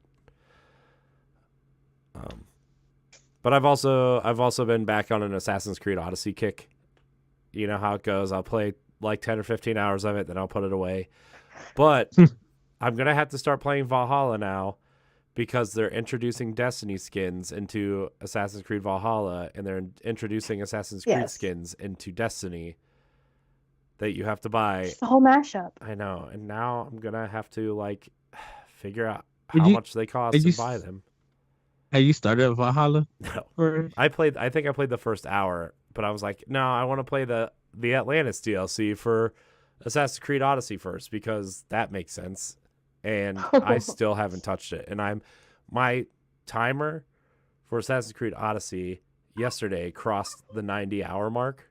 But I've also been back on an Assassin's Creed Odyssey kick. You know how it goes. I'll play like 10 or 15 hours of it, then I'll put it away. But I'm going to have to start playing Valhalla now because they're introducing Destiny skins into Assassin's Creed Valhalla, and they're introducing Assassin's Creed skins into Destiny that you have to buy. It's the whole mashup. I know. And now I'm going to have to like figure out how much they cost and buy them. Have you started Valhalla? No. I think I played the first hour, but I was like, no, I want to play the Atlantis DLC for Assassin's Creed Odyssey first because that makes sense. And I still haven't touched it. And my timer for Assassin's Creed Odyssey yesterday crossed the 90-hour mark.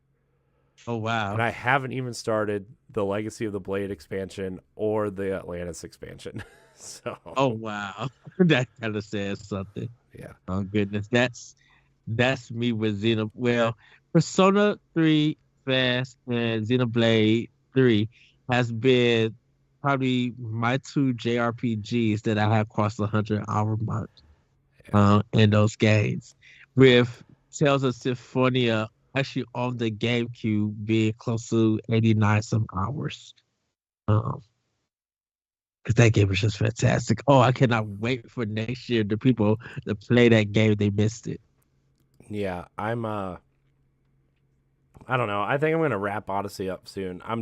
Oh, wow. And I haven't even started the Legacy of the Blade expansion or the Atlantis expansion. So. Oh, wow. That kind of says something. Yeah. Oh, goodness. That's me with Xenoblade. Well, Persona 3 Fast and Xenoblade 3 has been probably my two JRPGs that I have crossed the 100-hour mark in those games. With Tales of Symphonia actually on the GameCube being close to 89 some hours. Because that game was just fantastic. Oh, I cannot wait for next year the people to play that game. They missed it. Yeah, I don't know. I think I'm going to wrap Odyssey up soon. I'm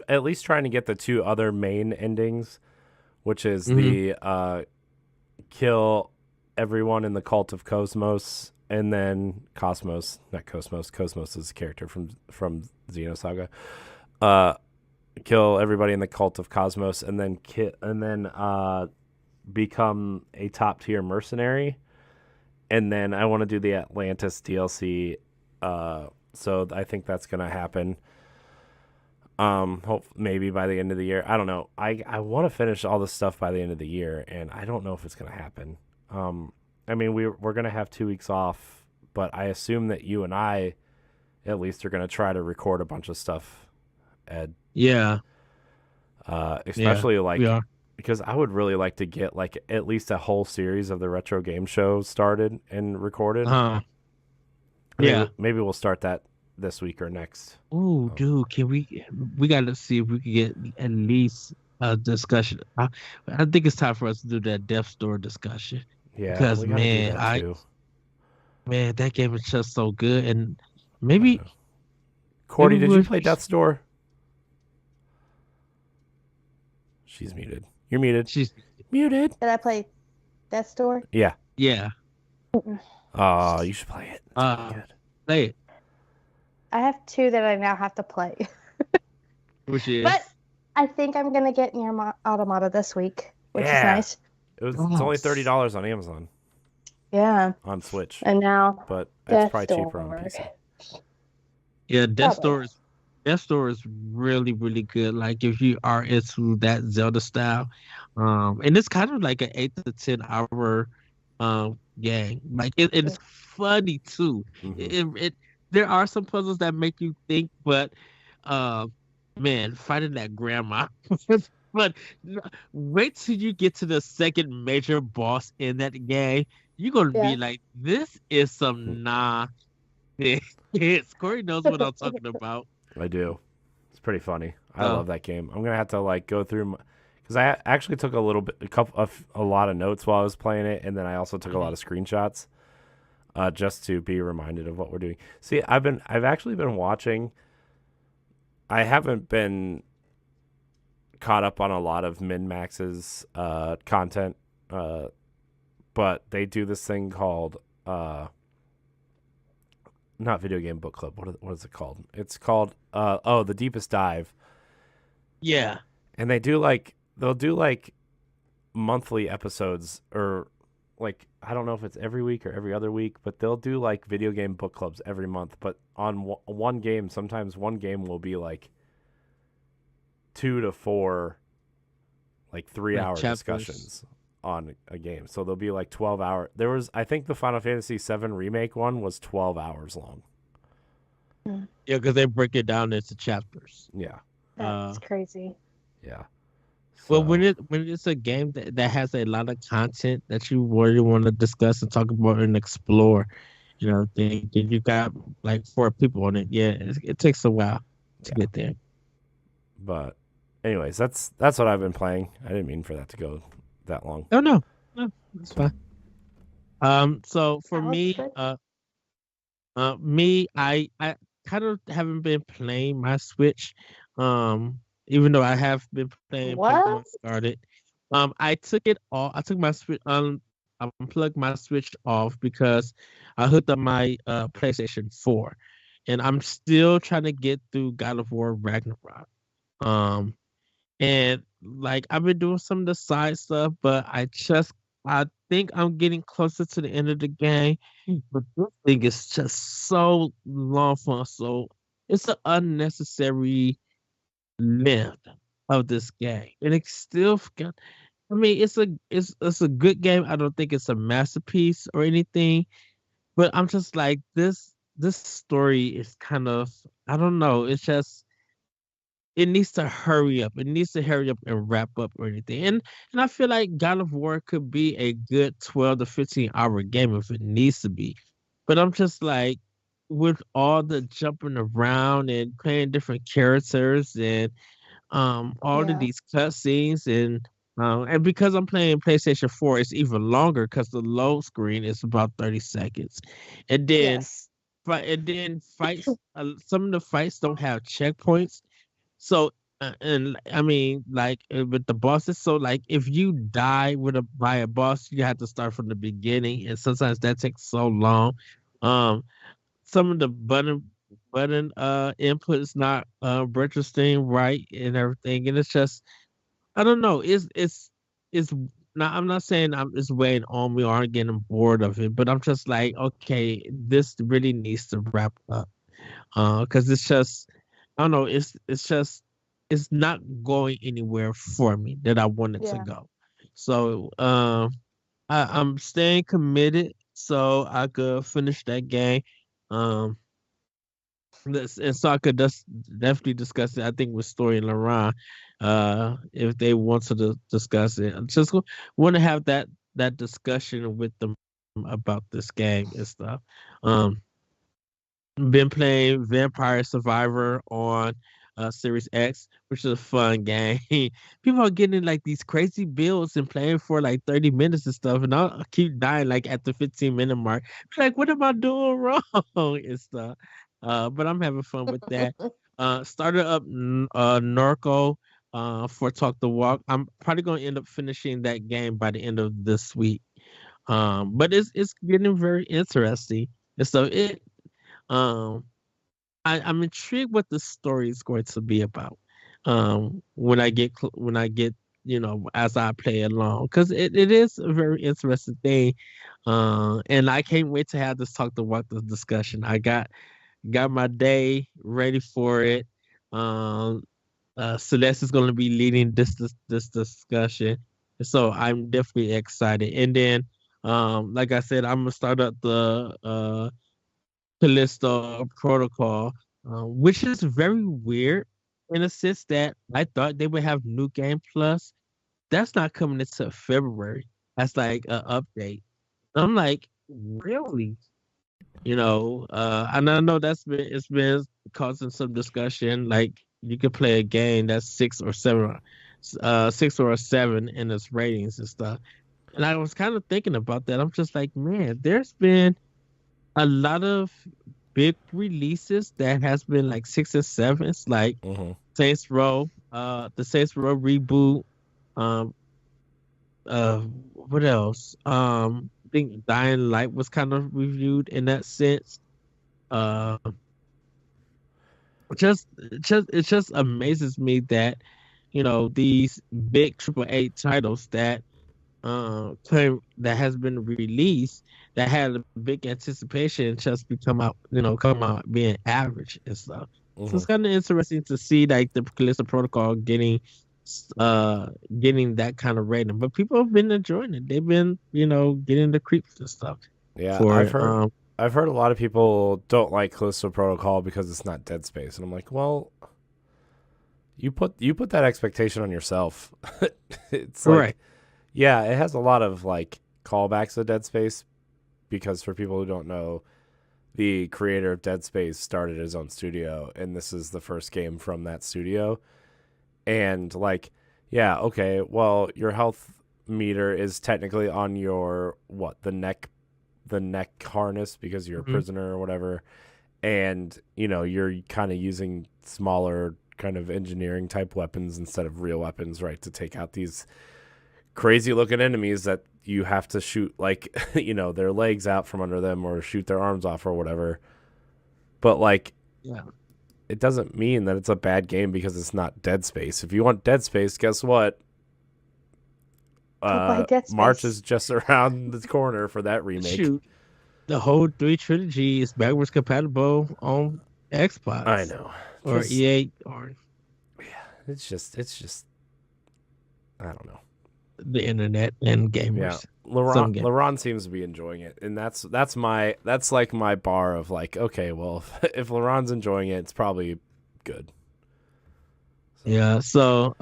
at least trying to get the two other main endings, which is the kill everyone in the Cult of Cosmos, and then Cosmos, not Cosmos. Cosmos is a character from Xenosaga. Kill everybody in the Cult of Cosmos, and then become a top tier mercenary, and then I want to do the Atlantis DLC. So I think that's gonna happen. Maybe by the end of the year. I don't know. I want to finish all this stuff by the end of the year, and I don't know if it's gonna happen. I mean, we're gonna have 2 weeks off, but I assume that you and I, at least, are gonna try to record a bunch of stuff, Ed. Yeah. Especially because I would really like to get like at least a whole series of the retro game show started and recorded. Maybe we'll start that this week or next. Oh, dude, can we got to see if we can get at least a discussion. I think it's time for us to do that Death Door discussion. Yeah, because man, that game is just so good, and maybe. Courty, did you play Death's Door? She's muted. You're muted. She's muted. Did I play Death's Door? Yeah. Yeah. Oh, you should play it. Good. Play it. I have 2 that I now have to play. Which is? But I think I'm gonna get Nier Automata this week, which is nice. It's only $30 on Amazon. Yeah. On Switch. And now, but it's probably cheaper on PC. Yeah, Death's Door that story is really, really good. Like if you are into that Zelda style, and it's kind of like an 8 to 10 hour game. Like it's funny too. Hmm. It there are some puzzles that make you think, but uh, man, fighting that grandma. But wait till you get to the second major boss in that game. You're gonna be Yeah. like, this is some nah. Yes, Corey knows what I'm talking about. I do. It's pretty funny. I Uh, love that game. I'm gonna have to like go through because I actually took a little bit, a lot of notes while I was playing it, and then I also took a lot of screenshots, just to be reminded of what we're doing. See, I've actually been watching. I haven't been caught up on a lot of Min Max's content, but they do this thing called not video game book club. What is it called? It's called the Deepest Dive, yeah. and they'll do like monthly episodes, or like I don't know if it's every week or every other week, but they'll do like video game book clubs every month. But on one game, sometimes one game will be like 2 to 4 like 3 hour Chapters. discussions on a game. So there'll be like 12 hour. There was, I think the Final Fantasy VII remake one was 12 hours long. Yeah, because they break it down into chapters. Yeah. That's crazy. Yeah. Well, when it's a game that has a lot of content that you really want to discuss and talk about and explore, then you got like 4 people on it. Yeah, it takes a while to get there. But anyways, that's what I've been playing. I didn't mean for that to go that long. Oh no, that's fine. So for That was me, good. I kind of haven't been playing my Switch. Even though I have been playing What? Pokemon Scarlet. I took it off. I took my Switch. I unplugged my Switch off because I hooked up my PlayStation 4, and I'm still trying to get through God of War Ragnarok. Um, and like I've been doing some of the side stuff, but I think I'm getting closer to the end of the game. But this thing is just so long fun. So it's an unnecessary length of this game. And it's still got, I mean, it's a good game. I don't think it's a masterpiece or anything, but I'm just like this story is kind of, I don't know, it's just it needs to hurry up. It needs to hurry up and wrap up or anything. And I feel like God of War could be a good 12 to 15 hour game if it needs to be. But I'm just like, with all the jumping around and playing different characters and all of Yeah. these cutscenes and because I'm playing PlayStation 4, it's even longer because the load screen is about 30 seconds. And then Yes. fights, some of the fights don't have checkpoints. So, and I mean, like with the bosses, so like if you die by a boss, you have to start from the beginning, and sometimes that takes so long. Um, some of the button input is not registering right and everything, and it's just I don't know. It's not. I'm not saying it's weighing on me or I'm getting bored of it, but I'm just like, okay, this really needs to wrap up. Because it's just I don't know. It's just it's not going anywhere for me that I want it to Yeah. go. So I'm staying committed so I could finish that game. Um, and so I could definitely discuss it. I think with Story and Laurent, if they want to discuss it, I just want to have that discussion with them about this game and stuff. Um, been playing Vampire Survivor on Series X, which is a fun game. People are getting like these crazy builds and playing for like 30 minutes and stuff, and I keep dying like at the 15-minute mark. Like, what am I doing wrong and stuff? But I'm having fun with that. Started up Narco for Talk the Walk. I'm probably gonna end up finishing that game by the end of this week. But it's getting very interesting. And so um I'm intrigued what the story is going to be about. When I get as I play along, because it is a very interesting thing. And I can't wait to have this talk to walk this discussion. I got my day ready for it. Celeste is going to be leading this discussion, so I'm definitely excited. And then, like I said, I'm gonna start up the Callisto Protocol, which is very weird in a sense that I thought they would have New Game Plus. That's not coming until February. That's like an update. I'm like, really? And I know it's been causing some discussion. Like you could play a game that's 6 or 7 in its ratings and stuff. And I was kind of thinking about that. I'm just like, man, there's been a lot of big releases that has been like 6 and 7s, like Saints Row, the Saints Row reboot. Um, what else? I think Dying Light was kind of reviewed in that sense. Uh, it just amazes me that these big AAA titles that that has been released that had a big anticipation just come out being average and stuff. So it's kind of interesting to see like the Callisto Protocol getting that kind of rating, but people have been enjoying it. They've been getting the creeps and stuff. Yeah, I've heard a lot of people don't like Callisto Protocol because it's not Dead Space, and I'm like, well, you put that expectation on yourself. It's like, Right. Yeah, it has a lot of like callbacks to Dead Space because for people who don't know, the creator of Dead Space started his own studio, and this is the first game from that studio. And like, yeah, okay, well, your health meter is technically on your the neck harness because you're a prisoner or whatever, and you're kind of using smaller kind of engineering type weapons instead of real weapons, right, to take out these crazy looking enemies that you have to shoot like their legs out from under them or shoot their arms off or whatever. But like, yeah, it doesn't mean that it's a bad game because it's not Dead Space. If you want Dead Space, guess what? March is just around the corner for that remake. Shoot, the whole 3 trilogy is backwards compatible on Xbox. I know. Or EA or it's just I don't know. The internet and gamers. Yeah, LeRon seems to be enjoying it, and that's like my bar of like, okay, well, if LeRon's enjoying it, it's probably good. So. Yeah, so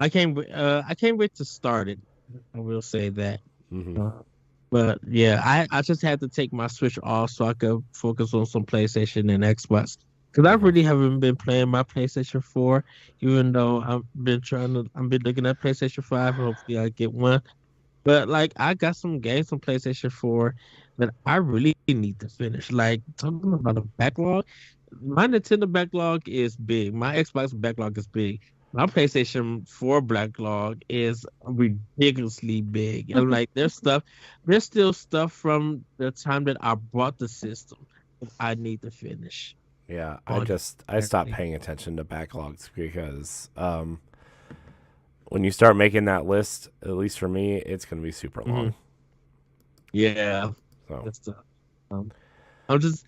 I can't wait to start it. I will say that. But yeah, I just had to take my Switch off so I could focus on some PlayStation and Xbox. Because I really haven't been playing my PlayStation 4, even though I've been looking at PlayStation 5. Hopefully I get one. But like, I got some games on PlayStation 4 that I really need to finish. Like, talking about a backlog, my Nintendo backlog is big. My Xbox backlog is big. My PlayStation 4 backlog is ridiculously big. And like, there's still stuff from the time that I bought the system that I need to finish. Yeah, I stopped paying attention to backlogs because when you start making that list, at least for me, it's going to be super long. Yeah. So I'm just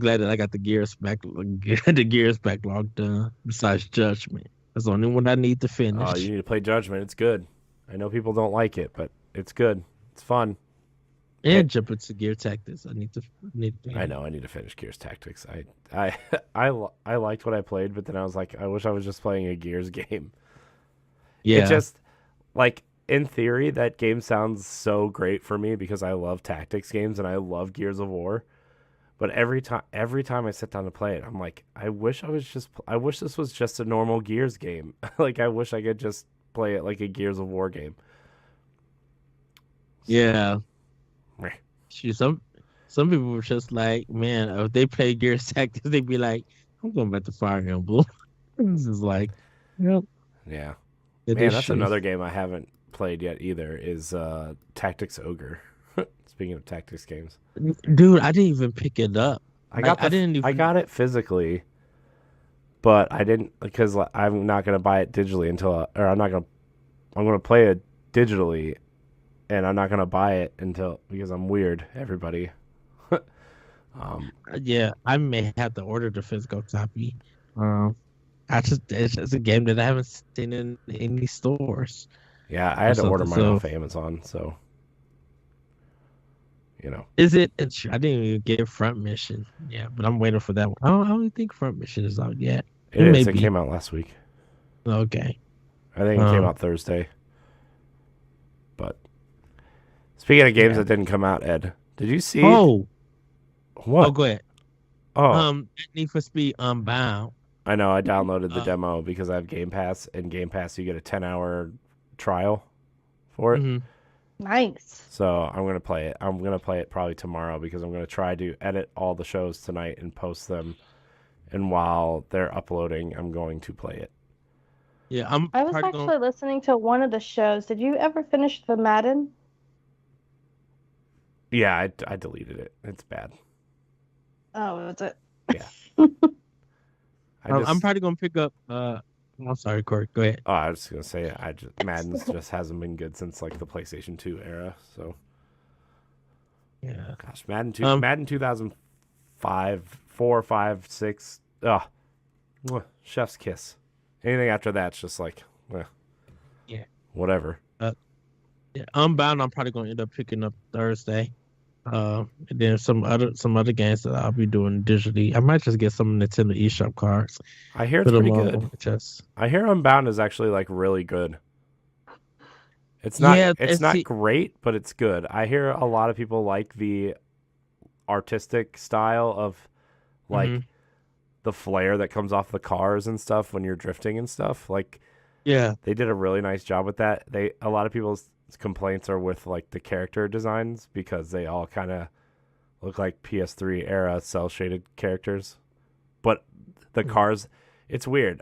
glad that I got the Gears backlog done. Besides Judgment, that's the only one I need to finish. Oh, you need to play Judgment. It's good. I know people don't like it, but it's good. It's fun. And jump into Gear Tactics. I need to. I know. I need to finish Gears Tactics. I liked what I played, but then I was like, I wish I was just playing a Gears game. Yeah. It just like in theory, that game sounds so great for me because I love tactics games and I love Gears of War. But every time I sit down to play it, I'm like, I wish this was just a normal Gears game. Like, I wish I could just play it like a Gears of War game. Yeah. Shoot, some people were just like, man, if they play Gears Tactics, they'd be like, I'm going back to Fire Emblem. This is like, yep. Yeah. Man, that's another game I haven't played yet either, is Tactics Ogre. Speaking of tactics games. Dude, I didn't even pick it up. I got it physically, but I didn't, because I'm not going to buy it digitally I'm going to play it digitally, and I'm not going to buy it because I'm weird, everybody. Yeah, I may have to order the physical copy. It's just a game that I haven't seen in any stores Yeah, I or had to order something. mine So off Amazon, so is it? I didn't even get Front Mission. Yeah, but I'm waiting for that one. I don't even think Front Mission is out yet. it It may is. It be. came out last week. Okay. I think it came Um. out Thursday. But speaking of games Yeah. that didn't come out, Ed, did you see Oh. what? Go ahead. Oh, Need for Speed Unbound. I know. I downloaded the Uh. demo because I have Game Pass, and Game Pass you get a 10-hour trial for it. Mhm. Nice. So I'm gonna play it. I'm gonna play it probably tomorrow because I'm gonna try to edit all the shows tonight and post them. And while they're uploading, I'm going to play it. Yeah, I'm I was probably actually going. listening to one of the shows. Did you ever finish the Madden? Yeah, I deleted it. It's bad. Oh, was it? Yeah. I'm probably gonna pick up. I'm sorry, Corey. Go ahead. Oh, I was just gonna say Madden's just hasn't been good since like the PlayStation 2 era. So Yeah. gosh, Madden 2005, 4, 5, 6. Chef's kiss. Anything after that's just like, Yeah. whatever. Yeah. Unbound. I'm probably gonna end up picking up Thursday. And then some other games that I'll be doing digitally. I might just get some Nintendo eShop cards. I hear it's Put them pretty good. on just. I hear Unbound is actually like really good. It's not Yeah. it's not great, but it's good. I hear a lot of people like the artistic style of like Mhm. the flare that comes off the cars and stuff when you're drifting and stuff. Like Yeah. they did a really nice job with that. A lot of people's complaints are with like the character designs because they all kind of look like PS3 era cell shaded characters. But the cars, it's weird.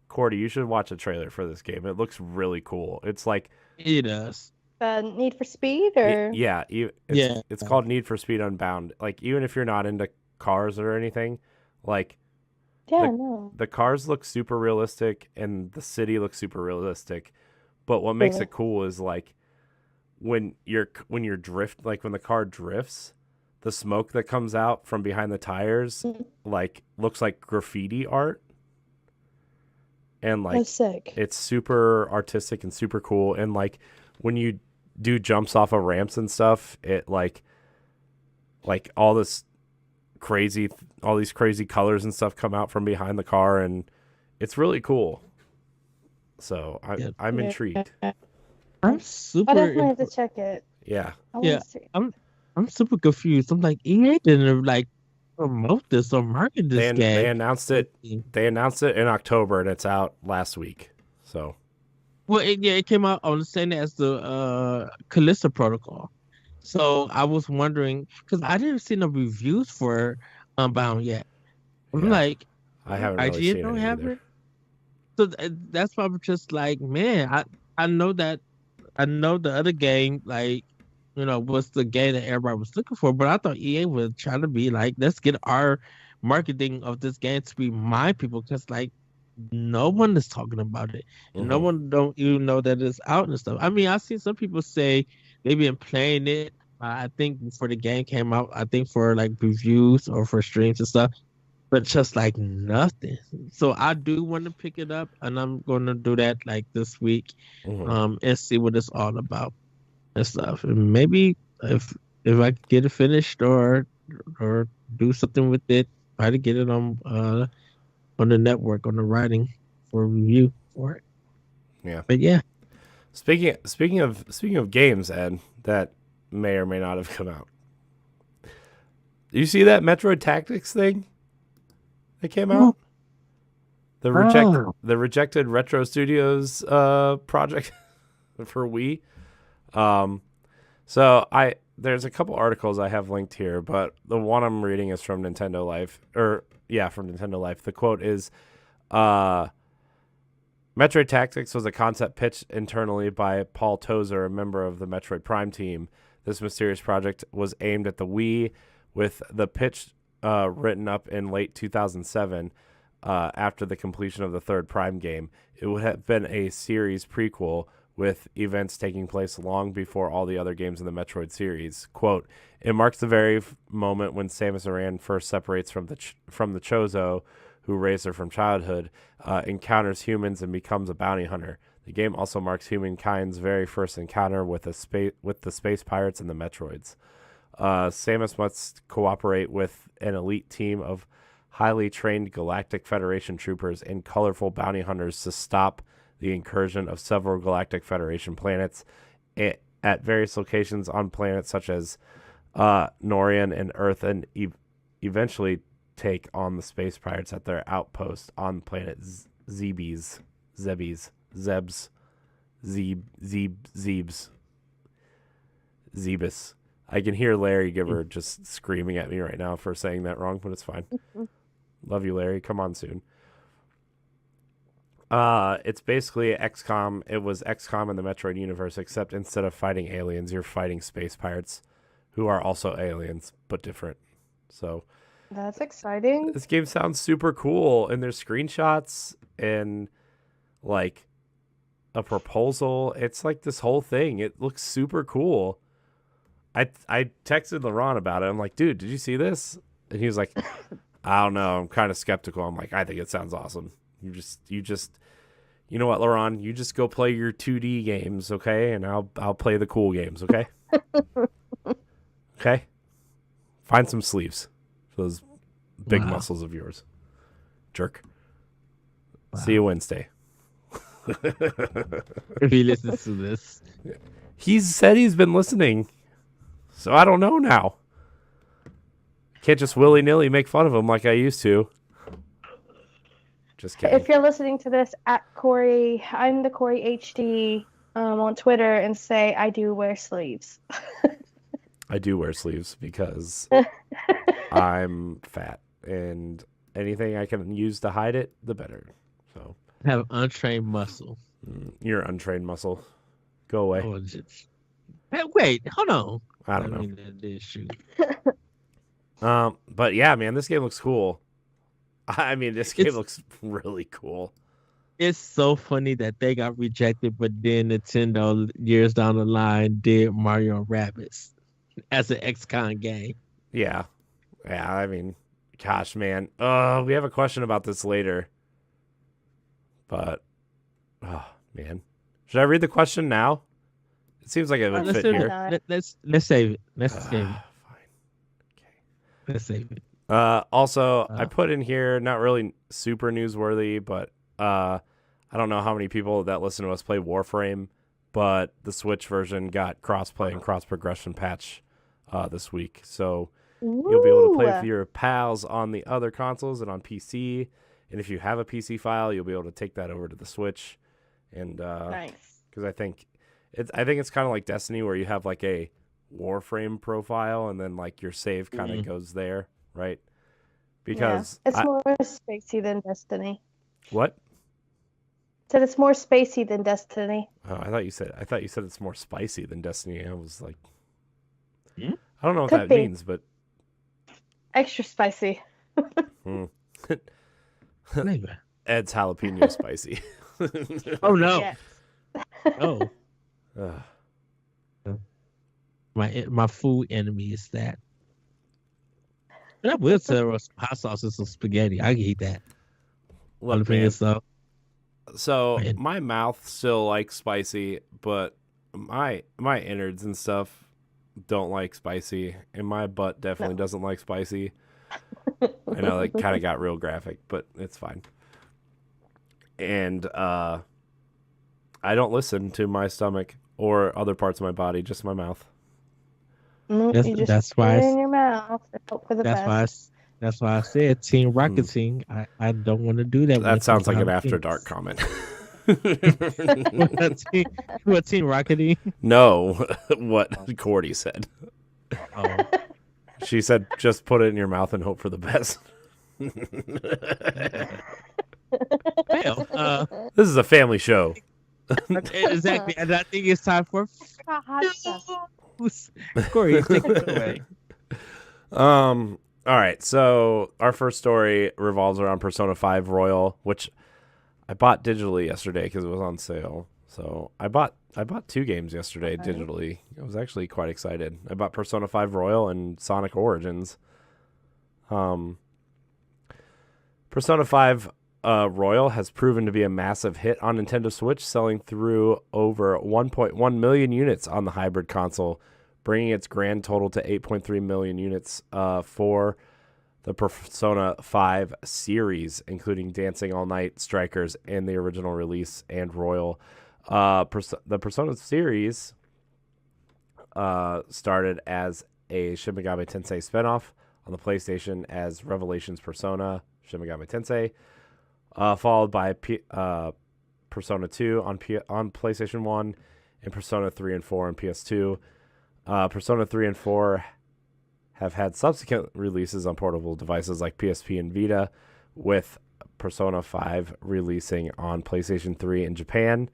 Courty, you should watch a trailer for this game. It looks really cool. It's like It does. Need for Speed or yeah, Yeah. it's called Need for Speed Unbound. Like even if you're not into cars or anything, like yeah, no. the cars look super realistic and the city looks super realistic. But what makes Really? it cool is like when you're drift, like when the car drifts, the smoke that comes out from behind the tires like looks like graffiti art. And like Oh, sick. it's super artistic and super cool. And like when you do jumps off of ramps and stuff, it like all these crazy colors and stuff come out from behind the car, and it's really cool. So I'm intrigued. I'm I super. definitely have to check it. Yeah. I want Yeah. to see. I'm super confused. I'm like, EA didn't like promote this or market this They game. announced it. They announced it in October, and it's out last week. So Well, it came out on the same day as the Callisto Protocol. So I was wondering because I didn't see no reviews for Unbound yet. I'm Yeah. like, I haven't really IGN seen don't it have either. it. So that's why I'm just like, man, I know that I know the other game like was the game that everybody was looking for, but I thought EA was trying to be like, let's get our marketing of this game to remind people because like no one is talking about it. And no one don't even know that it's out and stuff. I mean, I've seen some people say they've been playing it. I think before the game came out, I think for like reviews or for streams and stuff, but just like nothing. So I do want to pick it up, and I'm going to do that like this week, and see what it's all about and stuff. And maybe if I could get it finished or do something with it, try to get it on the network on the writing for review for it. Yeah. But yeah. Speaking of games, Ed, that may or may not have come out. You see that Metroid Tactics thing that came out? The rejected Retro Studios project for Wii. So there's a couple articles I have linked here, but the one I'm reading is from Nintendo Life, from Nintendo Life. The quote is, Metroid Tactics was a concept pitched internally by Paul Tozer, a member of the Metroid Prime team. This mysterious project was aimed at the Wii, with the pitch written up in late 2007 after the completion of the third Prime game. It would have been a series prequel with events taking place long before all the other games in the Metroid series. Quote, it marks the very moment when Samus Aran first separates from the Chozo, who raised her from childhood, encounters humans and becomes a bounty hunter. The game also marks humankind's very first encounter with the space pirates and the Metroids. Samus must cooperate with an elite team of highly trained Galactic Federation troopers and colorful bounty hunters to stop the incursion of several Galactic Federation planets at various locations on planets such as Norian and Earth, and eventually take on the space pirates at their outpost on planet Zebes. I can hear Larry Giver just screaming at me right now for saying that wrong, but it's fine. Love you, Larry. Come on soon. It's basically XCOM. It was XCOM in the Metroid universe, except instead of fighting aliens, you're fighting space pirates who are also aliens, but different. So that's exciting. This game sounds super cool, and there's screenshots and like a proposal. It's like this whole thing. It looks super cool. I texted LeRon about it. I'm like, dude, did you see this? And he was like, I don't know. I'm kind of skeptical. I'm like, I think it sounds awesome. You know what, LeRon? You just go play your 2D games, okay? And I'll play the cool games, okay? Okay? Find some sleeves for those big muscles of yours. Jerk. Wow. See you Wednesday. If he listens to this. He's said he's been listening. So I don't know now. Can't just willy-nilly make fun of him like I used to. Just kidding. If you're listening to this at Courty, I'm the Courty HD on Twitter, and say I do wear sleeves. I do wear sleeves because I'm fat, and anything I can use to hide it, the better. So have untrained muscle. You're untrained muscle. Go away. Oh, hey, wait, hold on. I don't know. But yeah, man, this game looks cool. I mean, this game looks really cool. It's so funny that they got rejected, but then Nintendo years down the line did Mario & Rabbids as an XCOM game. Yeah. Yeah, I mean, gosh, man. We have a question about this later. But, oh, man. Should I read the question now? It seems like it would fit here. Let's save it. Let's save it. Fine. Okay. Let's save it. Also, I put in here, not really super newsworthy, but I don't know how many people that listen to us play Warframe, but the Switch version got cross-play and cross-progression patch this week. So you'll be able to play with your pals on the other consoles and on PC. And if you have a PC file, you'll be able to take that over to the Switch. And nice. Because I think it's kind of like Destiny, where you have like a Warframe profile, and then like your save kind of goes there, right? Because it's more spacey than Destiny. What? Said it's more spacey than Destiny. Oh, I thought you said it's more spicy than Destiny. I was like, I don't know what that means, but extra spicy. Ed's jalapeno spicy. Oh no! Yes. Oh, my food enemy is that. And I will tell us hot sauce and some spaghetti. I can eat that. Look, man, so my mouth still likes spicy, but my innards and stuff don't like spicy, and my butt definitely doesn't like spicy. I know that kind of got real graphic, but it's fine. And I don't listen to my stomach or other parts of my body, just my mouth. That's why in your mouth. Hope for the best. That's why I said Team Rocketing. I don't want to do that. That sounds like an After Dark comment. What Team Rocketing? No, what Courty said. Oh. She said, just put it in your mouth and hope for the best. Well, this is a family show. Exactly. And I think it's time for Courty, take it away. All right, so our first story revolves around Persona 5 Royal, which I bought digitally yesterday because it was on sale. So I bought 2 games yesterday digitally. I was actually quite excited. I bought Persona 5 Royal and Sonic Origins. Persona 5 Royal has proven to be a massive hit on Nintendo Switch, selling through over 1.1 million units on the hybrid console, bringing its grand total to 8.3 million units for the Persona 5 series, including Dancing All Night, Strikers, and the original release and Royal. The Persona series started as a Shin Megami Tensei spinoff on the PlayStation as Revelations Persona Shin Megami Tensei, followed by Persona 2 on PlayStation 1 and Persona 3 and 4 on PS2. Persona 3 and 4 have had subsequent releases on portable devices like PSP and Vita, with Persona 5 releasing on PlayStation 3 in Japan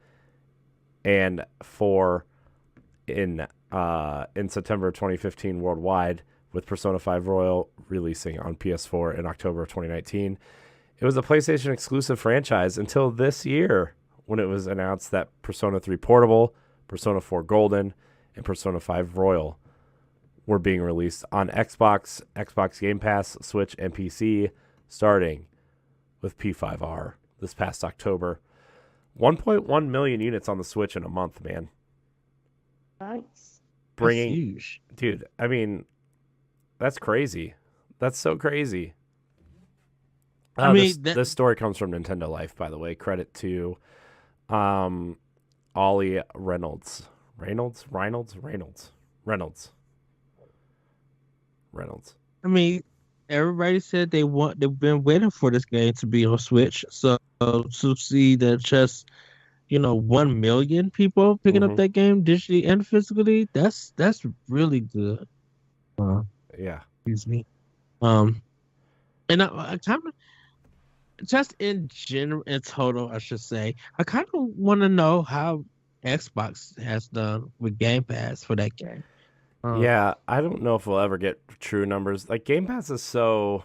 and 4 in September 2015 worldwide, with Persona 5 Royal releasing on PS4 in October of 2019. It was a PlayStation exclusive franchise until this year, when it was announced that Persona 3 Portable, Persona 4 Golden, and Persona 5 Royal were being released on Xbox, Xbox Game Pass, Switch, and PC, starting with P5R this past October. 1.1 million units on the Switch in a month, man. Nice. Bringing, That's huge. dude, I mean, that's crazy. That's so crazy. I mean, this story comes from Nintendo Life, by the way. Credit to Ollie Reynolds. Reynolds. I mean, everybody said they've been waiting for this game to be on Switch. So to see that just 1 million people picking up that game digitally and physically, that's really good. Yeah. Excuse me. And I kind of, just in general, in total, I should say, I kind of want to know how Xbox has done with Game Pass for that game. Yeah, I don't know if we'll ever get true numbers. Like, Game Pass is so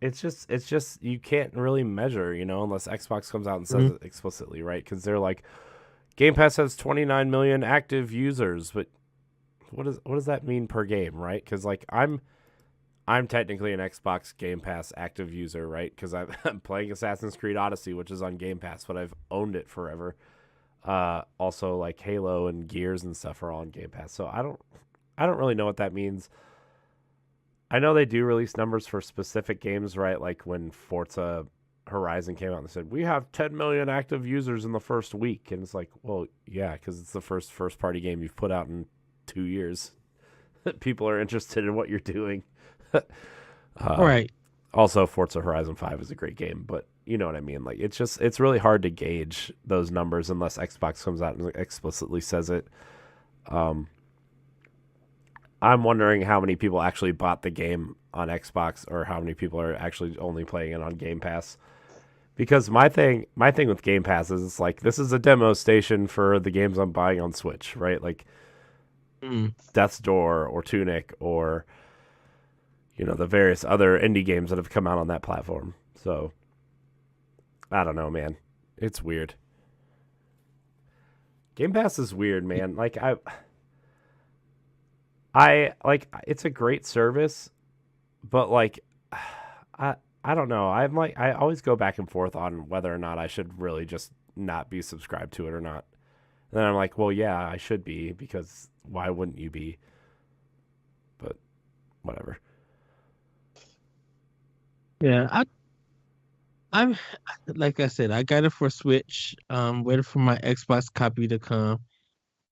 it's just you can't really measure, unless Xbox comes out and says it explicitly, right? Because they're like, Game Pass has 29 million active users, but what does that mean per game, right? Because like I'm technically an Xbox Game Pass active user, right? Because I'm playing Assassin's Creed Odyssey, which is on Game Pass, but I've owned it forever. Also, like Halo and Gears and stuff are all on Game Pass, so I don't really know what that means. I know they do release numbers for specific games, right? Like when Forza Horizon came out and said, we have 10 million active users in the first week. And it's like, well, yeah, because it's the first party game you've put out in 2 years. People are interested in what you're doing. Right. Also, Forza Horizon 5 is a great game, but you know what I mean? Like, it's really hard to gauge those numbers unless Xbox comes out and explicitly says it. I'm wondering how many people actually bought the game on Xbox, or how many people are actually only playing it on Game Pass. Because my thing with Game Pass is, it's like, this is a demo station for the games I'm buying on Switch, right? Like Death's Door or Tunic or the various other indie games that have come out on that platform. So I don't know, man. It's weird. Game Pass is weird, man. Like I like, it's a great service, but like I don't know. I always go back and forth on whether or not I should really just not be subscribed to it or not. And then I'm like, well, yeah, I should be, because why wouldn't you be? But whatever. Yeah, I'm like I said, I got it for Switch. Waiting for my Xbox copy to come.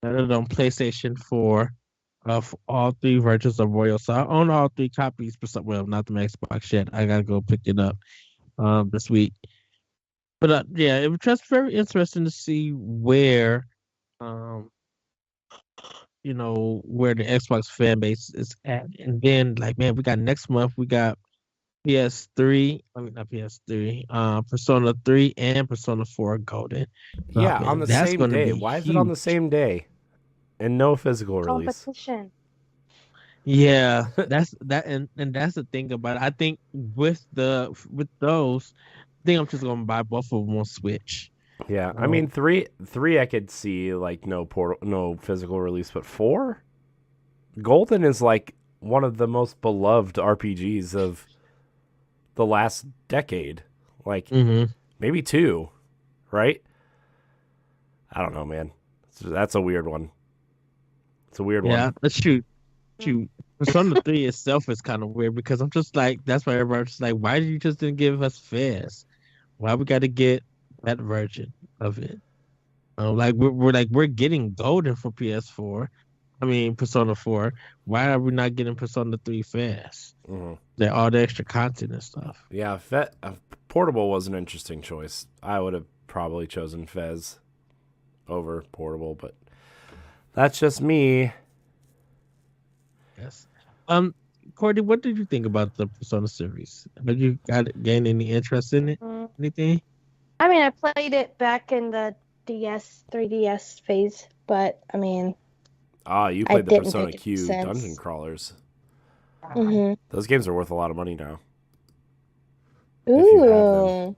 Got it on PlayStation 4. For all 3 versions of Royal. So I own all 3 copies, but well, not the Xbox yet. I gotta go pick it up this week. But yeah, it was just very interesting to see where where the Xbox fan base is at. And then, like, man, we got next month, we got PS3, I mean not PS3, Persona 3 and Persona 4 Golden. Yeah, man, on the that's same gonna day. be Why is it on the huge. same day and no physical release? Competition. Yeah, that's the thing about it. I think with those, I think I'm just gonna buy both of them on Switch. Yeah, I mean three I could see like no physical release, but 4 Golden is like one of the most beloved RPGs of the last decade. Like, maybe 2, right? I don't know, man. That's a weird one. It's a weird one. Yeah, let's shoot. Persona 3 itself is kind of weird because I'm just like, that's why everybody's just like, why did you just didn't give us Fez? Why we got to get that version of it? Like we're getting Golden for PS4. I mean Persona 4. Why are we not getting Persona 3 Fez? They're all the extra content and stuff. Yeah, Portable was an interesting choice. I would have probably chosen Fez over Portable, but that's just me. Yes. Courty, what did you think about the Persona series? Did you gain any interest in it? Anything? I mean, I played it back in the 3DS phase, but I mean. You played the Persona Q dungeon crawlers. Those games are worth a lot of money now. Ooh.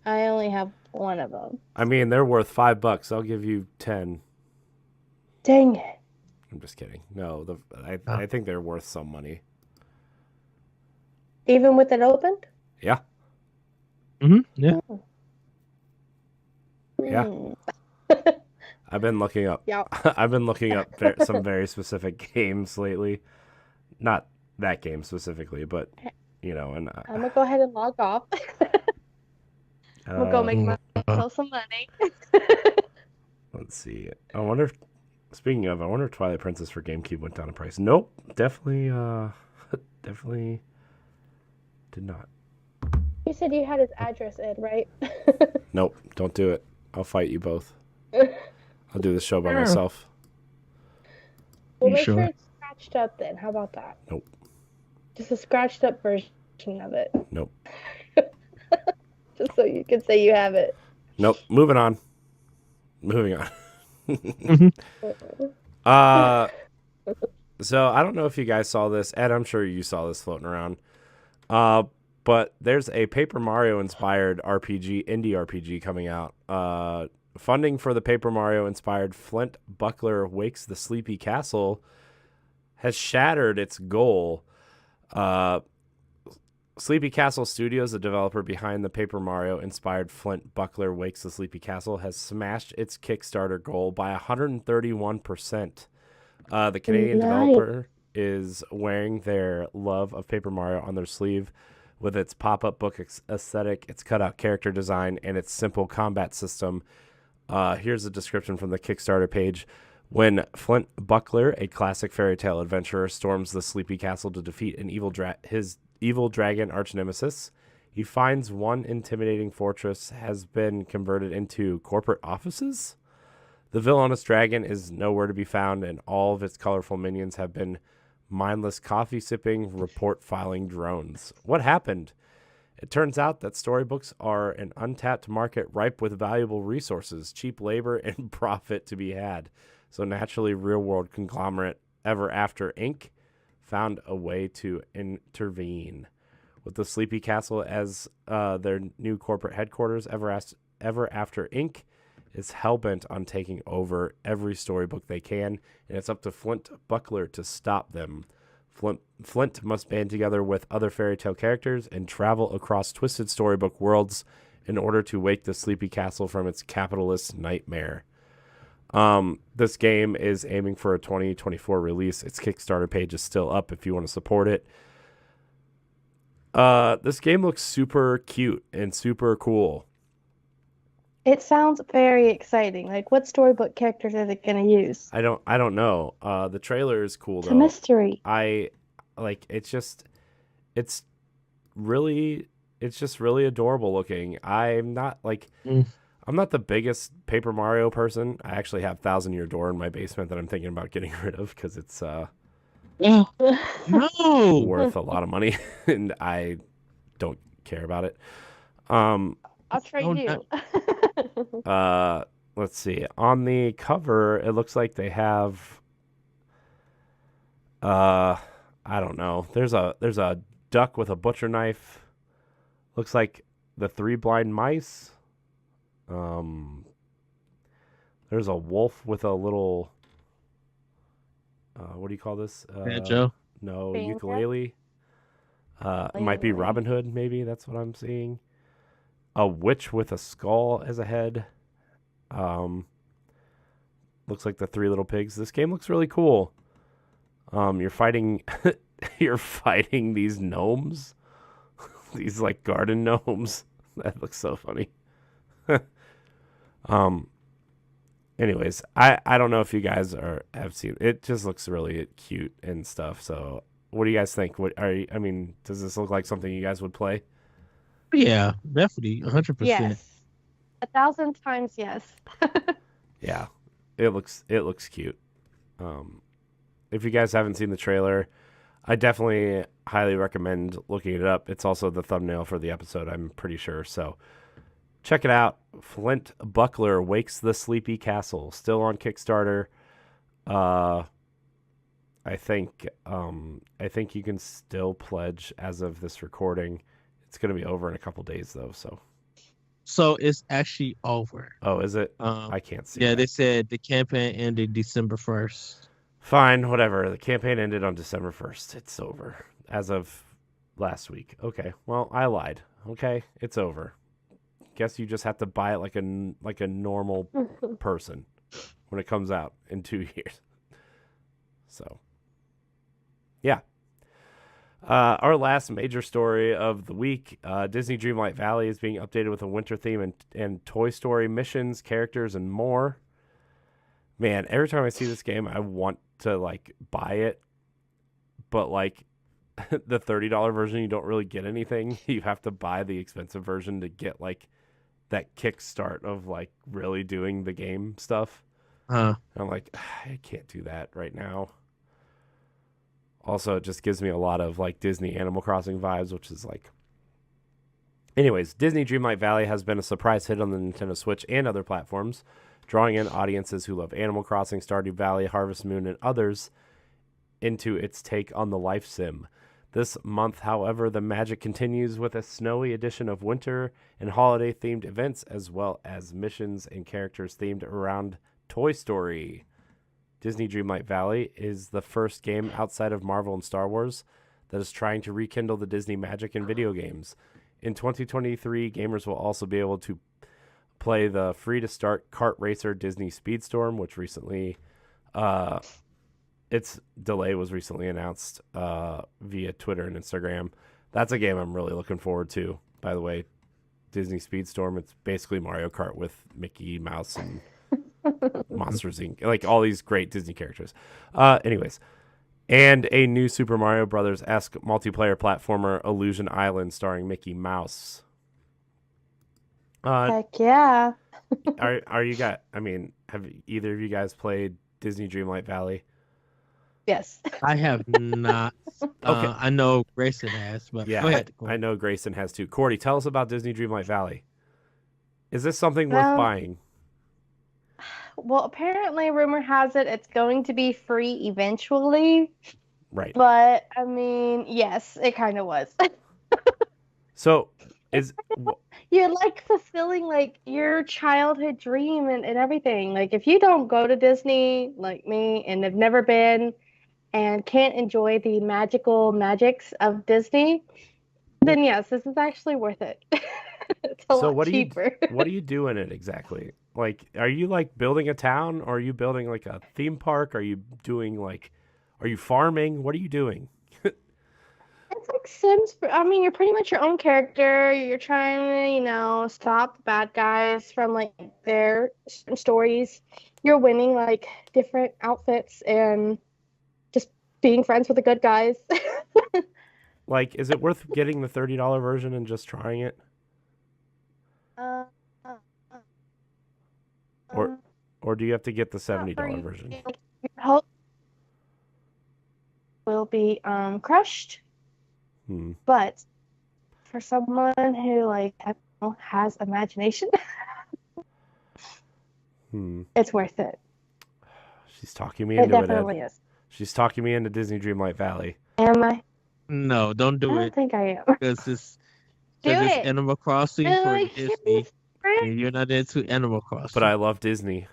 I only have one of them. I mean, they're worth $5. I'll give you 10. Dang it. I'm just kidding. No, I think they're worth some money. Even with it opened? Yeah. Yeah. Yeah. I've been looking up. Yeah. I've been looking up some very specific games lately. Not that game specifically, but and I'm gonna go ahead and log off. I'm gonna go make myself some money. Let's see. I wonder if Twilight Princess for GameCube went down in price. Nope, definitely did not. You said you had his address, Ed, right? Nope, don't do it. I'll fight you both. I'll do this show by myself. Well, make sure it's scratched up then. How about that? Nope. Just a scratched up version of it. Nope. Just so you can say you have it. Nope. Moving on. So I don't know if you guys saw this. Ed, I'm sure you saw this floating around. But there's a Paper Mario inspired indie RPG coming out. Funding for the Paper Mario inspired Flynt Buckler Wakes the Sleepy Castle has shattered its goal. Sleepy Castle Studios, the developer behind the Paper Mario inspired Flynt Buckler Wakes the Sleepy Castle, has smashed its Kickstarter goal by 131%. The Canadian developer is wearing their love of Paper Mario on their sleeve with its pop-up book aesthetic, its cutout character design, and its simple combat system. Here's a description from the Kickstarter page. When Flynt Buckler, a classic fairy tale adventurer, storms the Sleepy Castle to defeat an his evil dragon arch-nemesis, he finds one intimidating fortress has been converted into corporate offices. The villainous dragon is nowhere to be found, and all of its colorful minions have been mindless coffee-sipping, report-filing drones. What happened? It turns out that storybooks are an untapped market ripe with valuable resources, cheap labor, and profit to be had. So naturally, real-world conglomerate Ever After Inc. found a way to intervene. With the Sleepy Castle as their new corporate headquarters, Ever After Inc. is hellbent on taking over every storybook they can, and it's up to Flynt Buckler to stop them. Flynt must band together with other fairy tale characters and travel across twisted storybook worlds in order to wake the Sleepy Castle from its capitalist nightmare. This game is aiming for a 2024 release. Its Kickstarter page is still up if you want to support it. This game looks super cute and super cool. It sounds very exciting. Like, what storybook characters are they going to use? I don't know. The trailer is cool, though. It's a mystery. It's just really adorable looking. I'm not the biggest Paper Mario person. I actually have Thousand Year Door in my basement that I'm thinking about getting rid of because it's no worth a lot of money, and I don't care about it. I'll trade you. Let's see. On the cover, it looks like they have I don't know. There's a duck with a butcher knife. Looks like the Three Blind Mice. There's a wolf with a little what do you call this? Banjo. No, Banjo? ukulele. It might be Robin Hood, maybe. That's what I'm seeing. A witch with a skull as a head. Looks like the Three Little Pigs. This game looks really cool. You're fighting you're fighting these gnomes. These like garden gnomes. That looks so funny. Anyways, I don't know if you guys have seen it. Just looks really cute and stuff. So what do you guys think? Does this look like something you guys would play? Yeah, definitely, 100%. Yes. 1,000 times yes. Yeah, it looks cute. If you guys haven't seen the trailer, I definitely highly recommend looking it up. It's also the thumbnail for the episode, I'm pretty sure. So check it out. Flynt Buckler Wakes the Sleepy Castle. Still on Kickstarter. I think you can still pledge as of this recording. It's going to be over in a couple days though. So it's actually over. Oh, is it? I can't see. Yeah, that. They said the campaign ended December 1st. Fine, whatever. The campaign ended on December 1st. It's over as of last week. Okay. Well, I lied. Okay, it's over. Guess you just have to buy it like a normal person when it comes out in 2 years. So, yeah. Our last major story of the week, Disney Dreamlight Valley is being updated with a winter theme and Toy Story missions, characters, and more. Man, every time I see this game, I want to like buy it, but like the $30 version, you don't really get anything. You have to buy the expensive version to get like that kickstart of like really doing the game stuff. I'm like, I can't do that right now. Also, it just gives me a lot of like Disney Animal Crossing vibes, which is like. Anyways, Disney Dreamlight Valley has been a surprise hit on the Nintendo Switch and other platforms, drawing in audiences who love Animal Crossing, Stardew Valley, Harvest Moon, and others into its take on the life sim. This month, however, the magic continues with a snowy edition of winter and holiday-themed events, as well as missions and characters themed around Toy Story. Disney Dreamlight Valley is the first game outside of Marvel and Star Wars that is trying to rekindle the Disney magic in video games. In 2023, gamers will also be able to play the free-to-start kart racer Disney Speedstorm, which recently, its delay was recently announced via Twitter and Instagram. That's a game I'm really looking forward to, by the way. Disney Speedstorm, it's basically Mario Kart with Mickey Mouse and Monsters Inc. Like all these great Disney characters. Anyways, and a new Super Mario Brothers-esque multiplayer platformer, Illusion Island, starring Mickey Mouse. Heck yeah. Are you guys? I mean, have either of you guys played Disney Dreamlight Valley? Yes. I have not. Okay. I know Grayson has, but Yeah, go ahead. I know Grayson has too. Courty, tell us about Disney Dreamlight Valley. Is this something worth buying? Well, apparently, rumor has it it's going to be free eventually. Right. But, I mean, yes, it kind of was. So, you're, like, fulfilling, like, your childhood dream and everything. Like, if you don't go to Disney, like me, and have never been, and can't enjoy the magics of Disney, then yes, this is actually worth it. It's a lot cheaper. What do you do in it exactly? Like, are you like building a town, or are you building like a theme park? Are you doing like, are you farming? What are you doing? It's like Sims. I mean, you're pretty much your own character. You're trying to, stop the bad guys from like their stories. You're winning like different outfits and just being friends with the good guys. Like, is it worth getting the $30 version and just trying it? Or do you have to get the $70 version? Hope will be crushed. But for someone who like has imagination, it's worth it. She's talking me into it. It definitely is. She's talking me into Disney Dreamlight Valley. Am I? No, don't do it. I don't think I am. Because it's Animal Crossing for Like, Disney, and you're not into Animal Crossing. But I love Disney.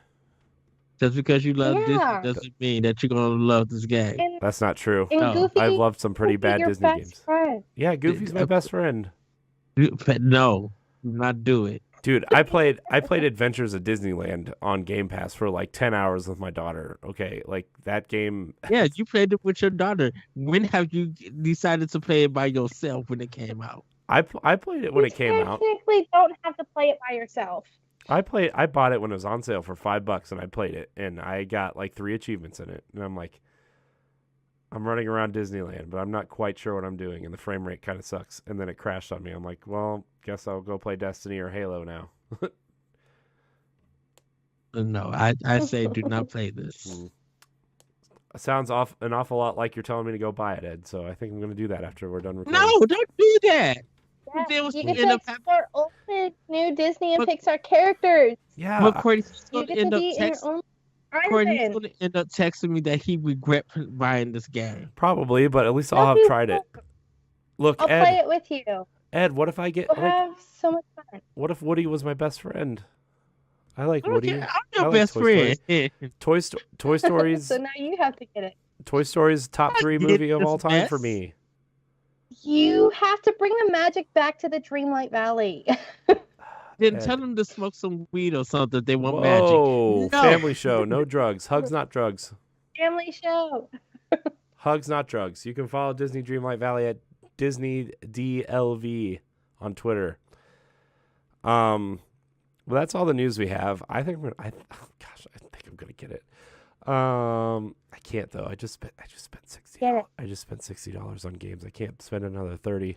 Just because you love Disney Yeah. doesn't mean that you're gonna love this game. That's not true. And No. Goofy, I've loved some pretty Goofy, bad your Disney best games. friend. Yeah, Goofy's my best friend. No, do not do it. Dude, I played Adventures of Disneyland on Game Pass for like 10 hours with my daughter. Okay, like that game. Yeah, you played it with your daughter. When have you decided to play it by yourself when it came out? I played it when it came out. You technically don't have to play it by yourself. I bought it when it was on sale for $5 and I played it and I got like 3 achievements in it. And I'm like, I'm running around Disneyland, but I'm not quite sure what I'm doing and the frame rate kind of sucks. And then it crashed on me. I'm like, well, guess I'll go play Destiny or Halo now. No, I say do not play this. Sounds an awful lot like you're telling me to go buy it, Ed. So I think I'm going to do that after we're done recording. No, don't do that. Yeah, you get to explore all the new Disney and Pixar characters. Yeah. But Courty's You going to get to end up be in your own texting me that he regret buying this game. Probably, but at least I'll have tried it. Look, I'll Ed, play it with you. Ed, what if I get We'll have so much fun. What if Woody was my best friend? I like Woody. I'm your I like best Toy friend. Toy Story's So now you have to get it. Toy Story's top 3 movie of all time for me. You have to bring the magic back to the Dreamlight Valley. Then tell them to smoke some weed or something. They want Whoa, magic. No. family show, no drugs. Hugs, not drugs. Family show. Hugs, not drugs. You can follow Disney Dreamlight Valley at Disney DLV on Twitter. Well, that's all the news we have. I think I think I'm gonna get it. I can't though. I just spent $60. I just spent $60 on games. I can't spend another $30.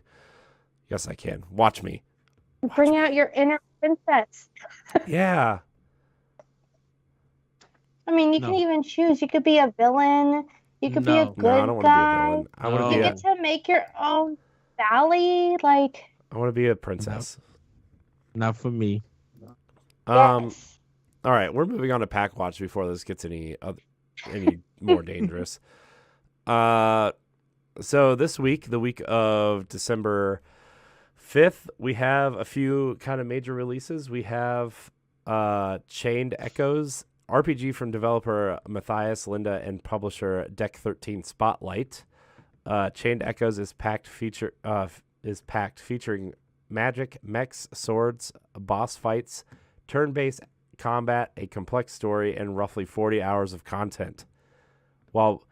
Yes, I can. Watch me. Bring out your inner princess. Yeah. I mean, you can even choose. You could be a villain. You could be a good I don't guy. want to be a villain. I want to You be get to make your own valley. Like, I want to be a princess. Not for me. yes. All right, we're moving on to Pack Watch before this gets any more dangerous. So this week, the week of December 5th, we have a few kind of major releases. We have Chained Echoes, RPG from developer Matthias Linda and publisher Deck 13 Spotlight. Chained Echoes is packed featuring magic, mechs, swords, boss fights, turn-based combat, a complex story, and roughly 40 hours of content. While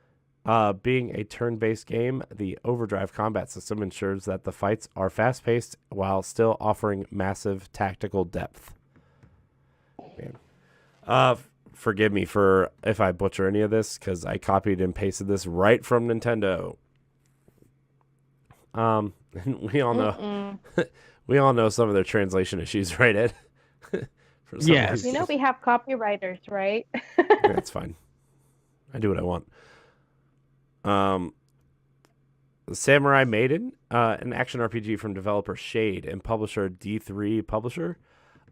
being a turn-based game, the overdrive combat system ensures that the fights are fast-paced while still offering massive tactical depth. Man. Forgive me for if I butcher any of this, because I copied and pasted this right from Nintendo. We all know we all know some of their translation issues, right, Ed? Yes. You know we have copywriters, right? That's fine. I do what I want. Samurai Maiden, an action RPG from developer Shade and publisher D3 Publisher.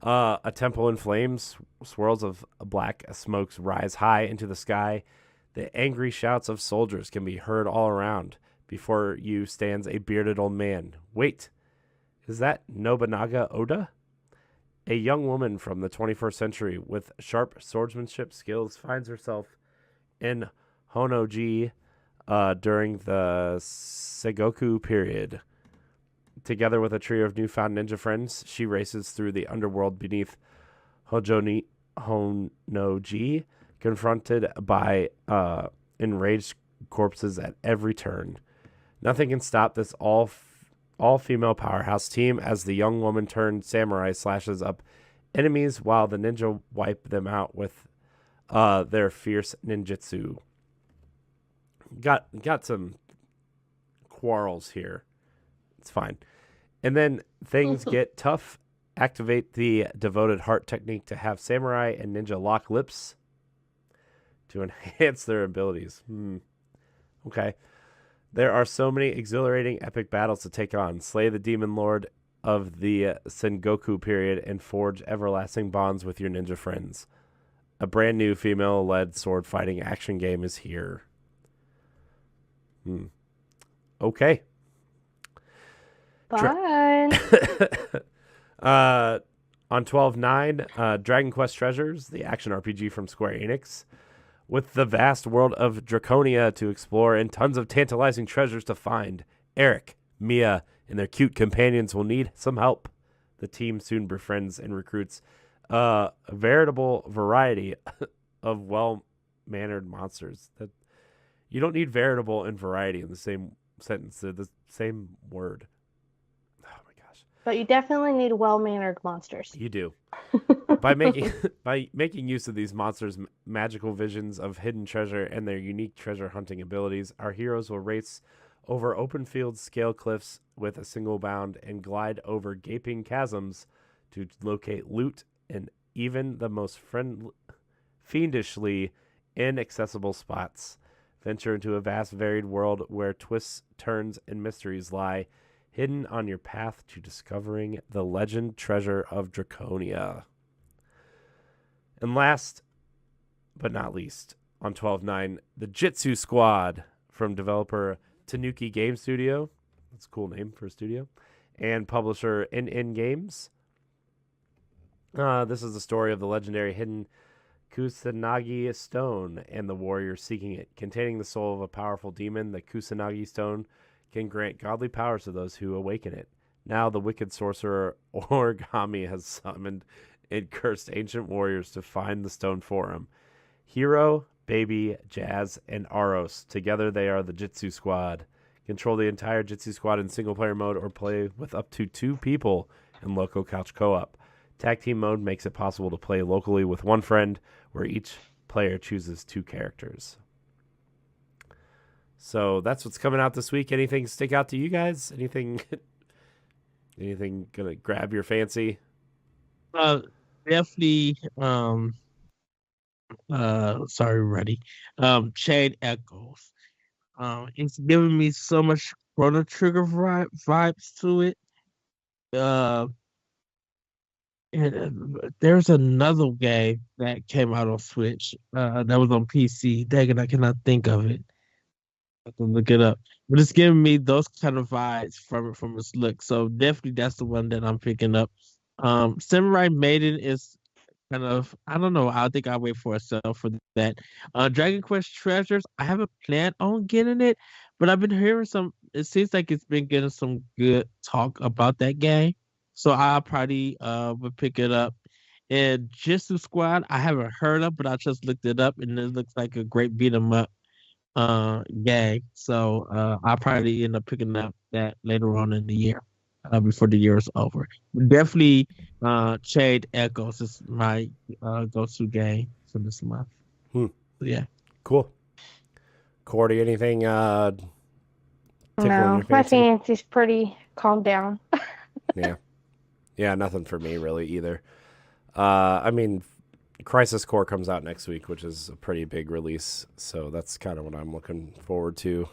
A temple in flames, swirls of black smokes rise high into the sky. The angry shouts of soldiers can be heard all around. Before you stands a bearded old man. Wait, is that Nobunaga Oda? A young woman from the 21st century with sharp swordsmanship skills finds herself in Honoji during the Sengoku period. Together with a trio of newfound ninja friends, she races through the underworld beneath Honoji, confronted by enraged corpses at every turn. Nothing can stop this all-female powerhouse team as the young woman turned samurai slashes up enemies while the ninja wipe them out with their fierce ninjutsu. Got some quarrels here. It's fine. And then things get tough. Activate the devoted heart technique to have samurai and ninja lock lips to enhance their abilities. Okay. There are so many exhilarating epic battles to take on. Slay the demon lord of the Sengoku period and forge everlasting bonds with your ninja friends. A brand new female-led sword fighting action game is here. Okay. Fun. On On 12-9, Dragon Quest Treasures, the action RPG from Square Enix. With the vast world of Draconia to explore and tons of tantalizing treasures to find, Eric, Mia, and their cute companions will need some help. The team soon befriends and recruits a veritable variety of well-mannered monsters. That you don't need veritable and variety in the same sentence. They're the same word. Oh my gosh. But you definitely need well-mannered monsters. You do. By making use of these monsters' magical visions of hidden treasure and their unique treasure hunting abilities, our heroes will race over open fields, scale cliffs with a single bound, and glide over gaping chasms to locate loot and even the most fiendishly inaccessible spots. Venture into a vast, varied world where twists, turns, and mysteries lie hidden on your path to discovering the legend treasure of Draconia. And last but not least, on 12-9, the Jitsu Squad from developer Tanuki Game Studio. That's a cool name for a studio. And publisher NN Games. This is the story of the legendary hidden Kusanagi Stone and the warrior seeking it. Containing the soul of a powerful demon, the Kusanagi Stone can grant godly powers to those who awaken it. Now the wicked sorcerer Origami has summoned and cursed ancient warriors to find the stone for him. Hiro, Baby, Jazz, and Aros. Together they are the Jitsu Squad. Control the entire Jitsu Squad in single-player mode or play with up to 2 people in local couch co-op. Tag team mode makes it possible to play locally with one friend, where each player chooses 2 characters. So that's what's coming out this week. Anything stick out to you guys? Anything gonna grab your fancy? Definitely. Sorry, Ruddy. Chain Echoes. It's giving me so much Chrono Trigger vibes to it. There's another game that came out on Switch. That was on PC. Dang it, I cannot think of it. I have to look it up. But it's giving me those kind of vibes from its look. So definitely that's the one that I'm picking up. Samurai Maiden is kind of, I don't know. I think I'll wait for a sale for that. Dragon Quest Treasures, I haven't planned on getting it, but I've been hearing it seems like it's been getting some good talk about that game. So I'll probably would pick it up. And Jitsu Squad, I haven't heard of, but I just looked it up and it looks like a great beat 'em up game. So I'll probably end up picking up that later on in the year. Before the year is over. Definitely Chained Echoes is my go-to game for this month. So, yeah. Cool. Courty, anything tickling No, your my fancy? fancy's pretty calmed down. Yeah, nothing for me really either. I mean, Crisis Core comes out next week, which is a pretty big release, so that's kind of what I'm looking forward to.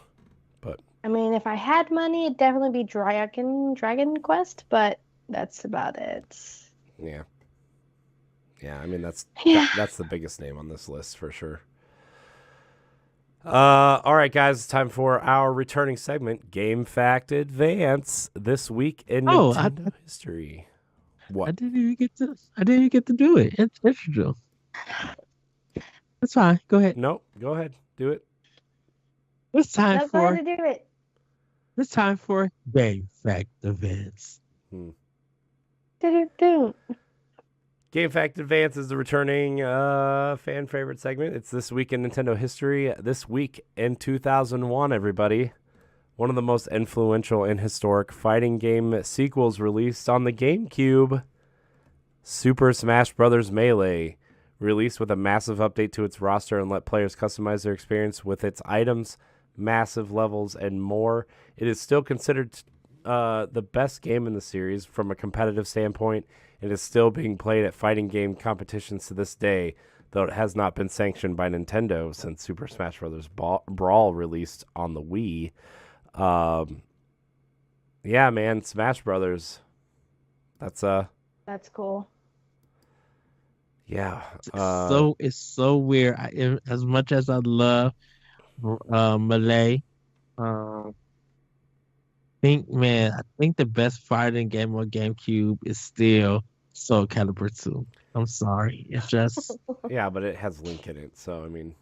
But I mean, if I had money, it'd definitely be Dragon Quest, but that's about it. yeah, I mean that's the biggest name on this list for sure. All right, guys, it's time for our returning segment, Game Fact Advance. This week in Nintendo history. What? I didn't even get to do it. It's interesting. That's fine. Go ahead. Nope. Go ahead. Do it. It's time Go for ahead and do it. it's time for Game Fact Advance. Do. Game Fact Advance is the returning fan favorite segment. It's This Week in Nintendo History. This week in 2001, everybody. One of the most influential and historic fighting game sequels released on the GameCube. Super Smash Bros. Melee. Released with a massive update to its roster and let players customize their experience with its items, massive levels, and more. It is still considered the best game in the series from a competitive standpoint. It is still being played at fighting game competitions to this day, though it has not been sanctioned by Nintendo since Super Smash Bros. Brawl released on the Wii. Yeah, man, Smash Brothers. That's cool. Yeah. It's so weird. As much as I love Melee, I think the best fighting game on GameCube is still Soul Calibur 2. I'm sorry. It's just Yeah, but it has Link in it, so I mean,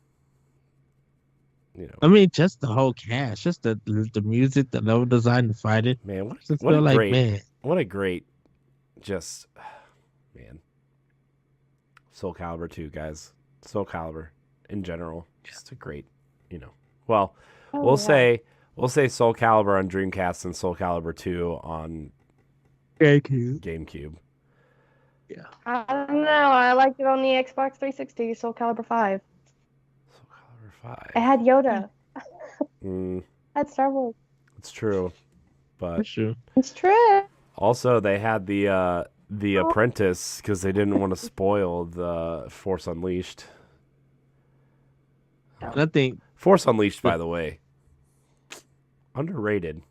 you know. I mean, just the whole cast, just the music, the level design, the fighting. Man, Just feel like, man, what a great, just, man. Soul Calibur 2, guys. Soul Calibur in general, just a great, you know. Well, we'll say Soul Calibur on Dreamcast and Soul Calibur 2 on GameCube. Yeah. I don't know. I liked it on the Xbox 360, Soul Calibur 5. Soul Calibur 5. It had Yoda. It had Star Wars. It's true, but it's true. Also, they had the Apprentice because they didn't want to spoil the Force Unleashed. I think Force Unleashed, by the way, underrated.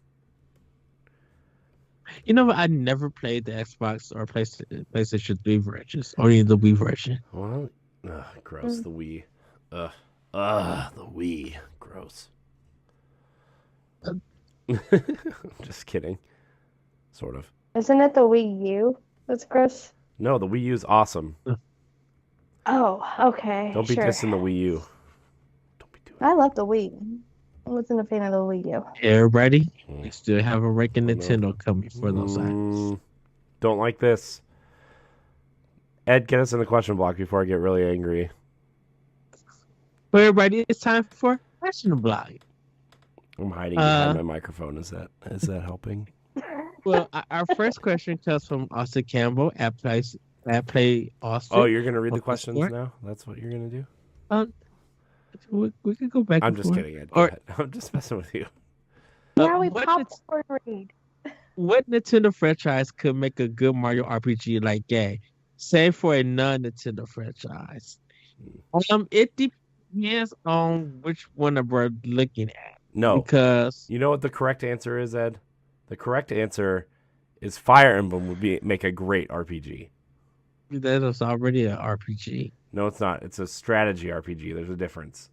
You know what? I never played the Xbox or PlayStation 3 versions, only the Wii version. Well, gross. The Wii. The Wii. Gross. Just kidding. Sort of. Isn't it the Wii U that's gross? No, the Wii U's awesome. Oh, okay. Don't be dissing the Wii U. Don't be doing I love the Wii. I wasn't a fan of the Wii U. Everybody, we still have a ranking Nintendo coming for those items. Don't like this. Ed, get us in the question block before I get really angry. Well, everybody, it's time for question block. I'm hiding behind my microphone. Is that helping? Well, our first question comes from Austin Campbell at Play Austin. Oh, you're gonna read the questions now? That's what you're gonna do? We could go back. I'm just kidding, Ed. I'm just messing with you. Yeah, we popcorn read. What Nintendo franchise could make a good Mario RPG like game? Say for a non-Nintendo franchise. It depends on which one we're looking at. No, because you know what the correct answer is, Ed? The correct answer is Fire Emblem would make a great RPG. That is already an RPG. No, it's not. It's a strategy RPG. There's a difference.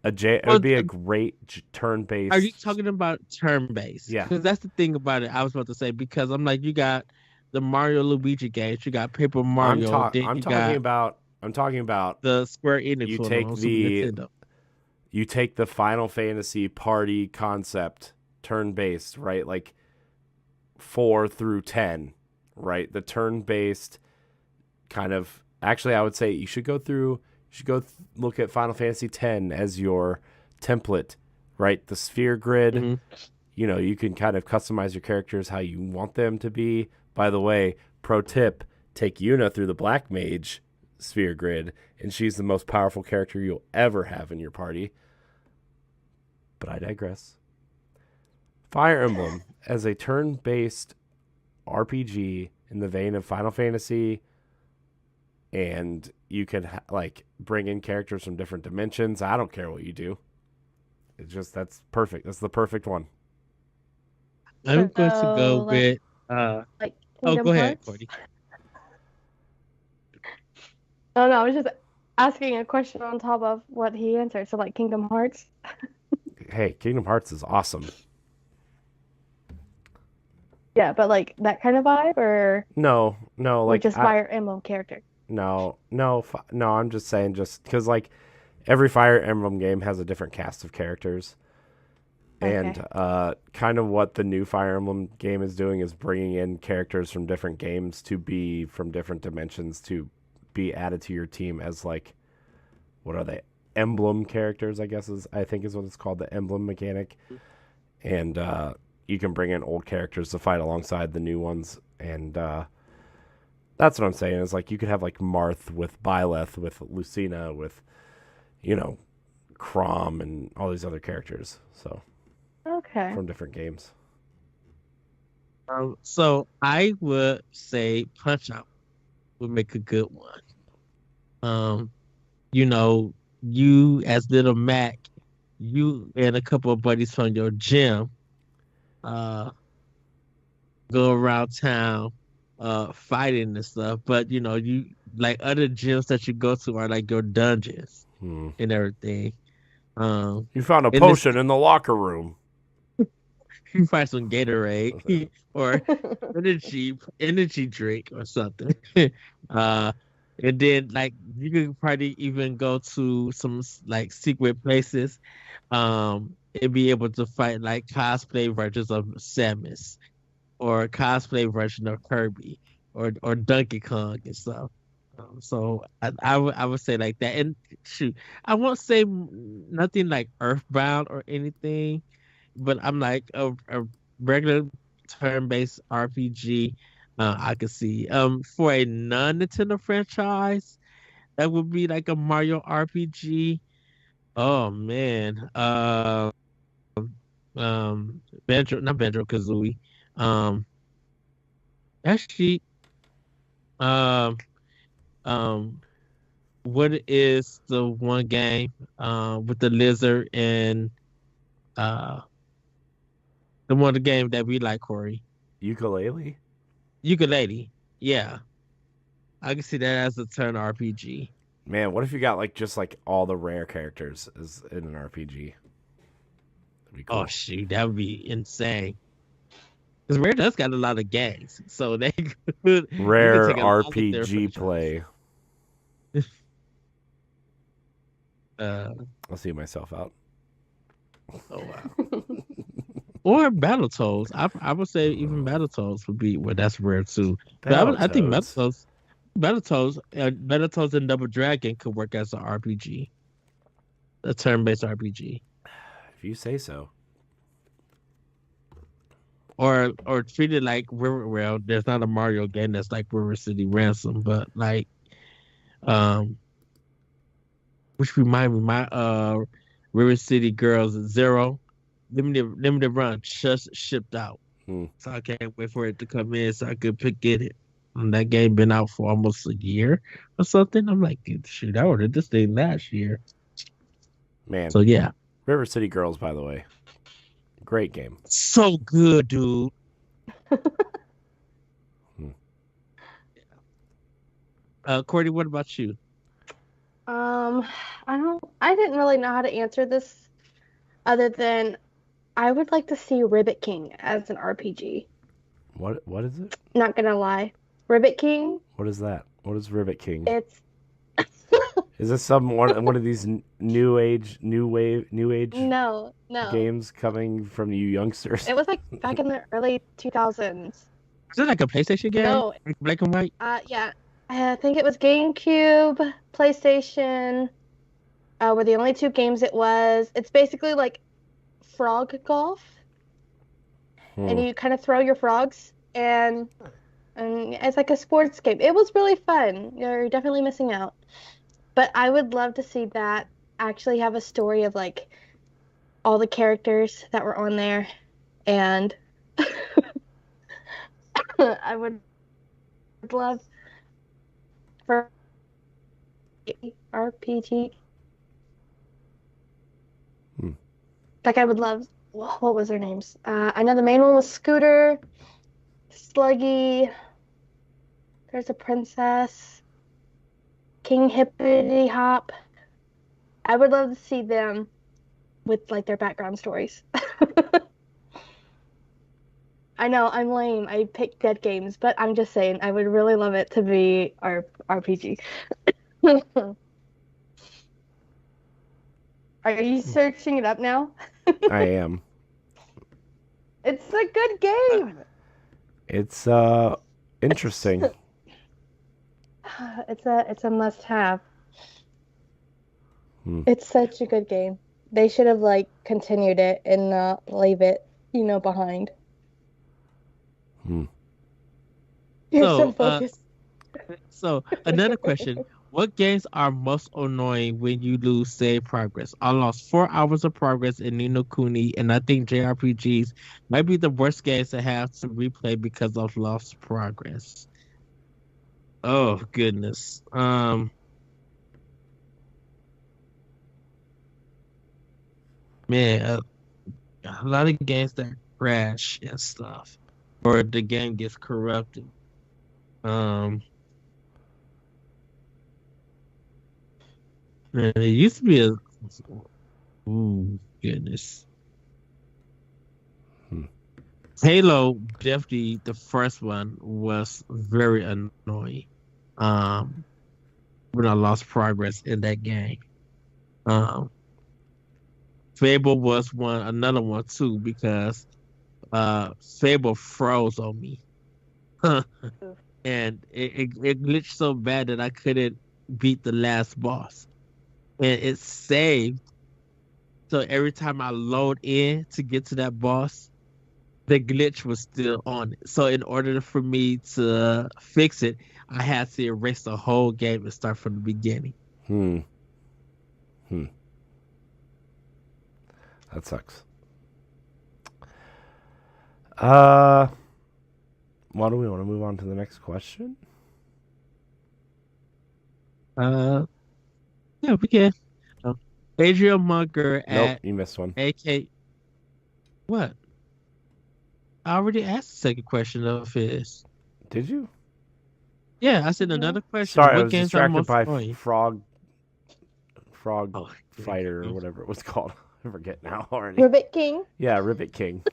It would be a great turn-based. Are you talking about turn-based? Yeah. Because that's the thing about it. I was about to say, because I'm like, you got the Mario Luigi games, you got Paper Mario. I'm talking about the Square Enix one. You take the Final Fantasy party concept, turn-based, right? Like 4 through 10, right? The turn-based kind of. Actually, I would say you should go look at Final Fantasy X as your template, right? The sphere grid. Mm-hmm. You know, you can kind of customize your characters how you want them to be. By the way, pro tip: take Yuna through the Black Mage sphere grid, and she's the most powerful character you'll ever have in your party. But I digress. Fire Emblem as a turn-based RPG in the vein of Final Fantasy, and you can bring in characters from different dimensions. I don't care what you do. It's just that's perfect. That's the perfect one. I'm going to go with go ahead, Courty. No, I was just asking a question on top of what he answered. So Kingdom Hearts. Hey, Kingdom Hearts is awesome. Yeah, but that kind of vibe, or no, just Fire Emblem character. No. I'm just saying, just because every Fire Emblem game has a different cast of characters, and kind of what the new Fire Emblem game is doing is bringing in characters from different games to be from different dimensions to be added to your team as what are they? Emblem characters, I think is what it's called, the emblem mechanic, and you can bring in old characters to fight alongside the new ones, and that's what I'm saying. Is you could have Marth with Byleth, with Lucina, with Chrom, and all these other characters. So from different games. So I would say Punch Out would make a good one. You as Little Mac, you and a couple of buddies from your gym, go around town, fighting and stuff. But you other gyms that you go to are your dungeons and everything. You found a potion in the locker room. you find some Gatorade or energy drink or something. uh, and then like you could probably even go to some like secret places, and be able to fight like cosplay versions of Samus or cosplay version of Kirby or Donkey Kong and stuff. So I would say like that. And shoot, I won't say nothing like Earthbound or anything, but I'm like a regular turn-based RPG. I could see. For a non-Nintendo franchise, that would be like a Mario RPG. Oh man. Banjo, not Banjo Kazooie. Um, actually, um, um, what is the one game with the lizard and uh the one the game that we like, Corey? Ukulele? Ukulele. Yeah, I can see that as a turn RPG. Man, what if you got like just like all the rare characters as in an RPG? That'd be Oh cool. shoot, that would be insane. Because Rare does got a lot of games, so they could you could Rare take a lot of their RPG franchise. play. Uh, I'll see myself out. oh wow. Or Battletoads. I would say even Battletoads would be well. That's rare too. But I think Battletoads. Battletoads and Double Dragon could work as an RPG, a turn-based RPG, If you say so. or treat it like River. Well, there's not a Mario game that's like River City Ransom, but like which remind me, my River City Girls Zero limited run just shipped out. Hmm. So I can't wait for it to come in so I could get it. And that game been out for almost a year or something. I'm like, dude, shoot, I ordered this thing last year. Man. So yeah. River City Girls, by the way. Great game. So good, dude. Courtney, what about you? I didn't really know how to answer this other than I would like to see Ribbit King as an RPG. What is it? Not gonna lie. Ribbit King, What is that? What is Rivet King? it's Is this one of these new age no. games coming from you youngsters? It was like back in the early 2000s. Is it like a PlayStation game? No. Like black and white? Yeah. I think it was GameCube, PlayStation, were the only two games it was. It's basically like frog golf. And you kind of throw your frogs and it's like a sports game. It was really fun. You're definitely missing out. But I would love to see that actually have a story of like all the characters that were on there, and I would love for RPG. Like I would love. What was their names? I know the main one was Scooter, Sluggy. There's a princess, King Hippity Hop. I would love to see them with like their background stories. I know I'm lame. I picked dead games, but I'm just saying I would really love it to be our RPG. Are you searching it up now? I am. It's a good game. It's interesting. It's a must-have. It's such a good game. They should have like continued it and not leave it, behind. You're so focused. So another question. What games are most annoying when you lose save progress? I lost 4 hours of progress in Ni no Kuni, and I think JRPGs might be the worst games to have to replay because of lost progress. Oh goodness. Man, a lot of games that crash and stuff, or the game gets corrupted. Man, it used to be ooh, goodness. Halo, definitely the first one was very annoying. Um, when I lost progress in that game. Um, Fable was another one too, because Fable froze on me. Oof. And it glitched so bad that I couldn't beat the last boss. And it saved. So every time I load in to get to that boss, the glitch was still on it. So in order for me to fix it, I had to erase the whole game and start from the beginning. Hmm. That sucks. Why do we want to move on to the next question? Uh, yeah, we can. Adrian Munger Nope, at you missed one. AK. What? I already asked the second question of his. Did you? Yeah, I said Mhm. another question. Sorry, I What was games are distracted most by annoying? Frog Oh, Fighter or whatever it was called. I forget now already. Ribbit King. Yeah, Ribbit King.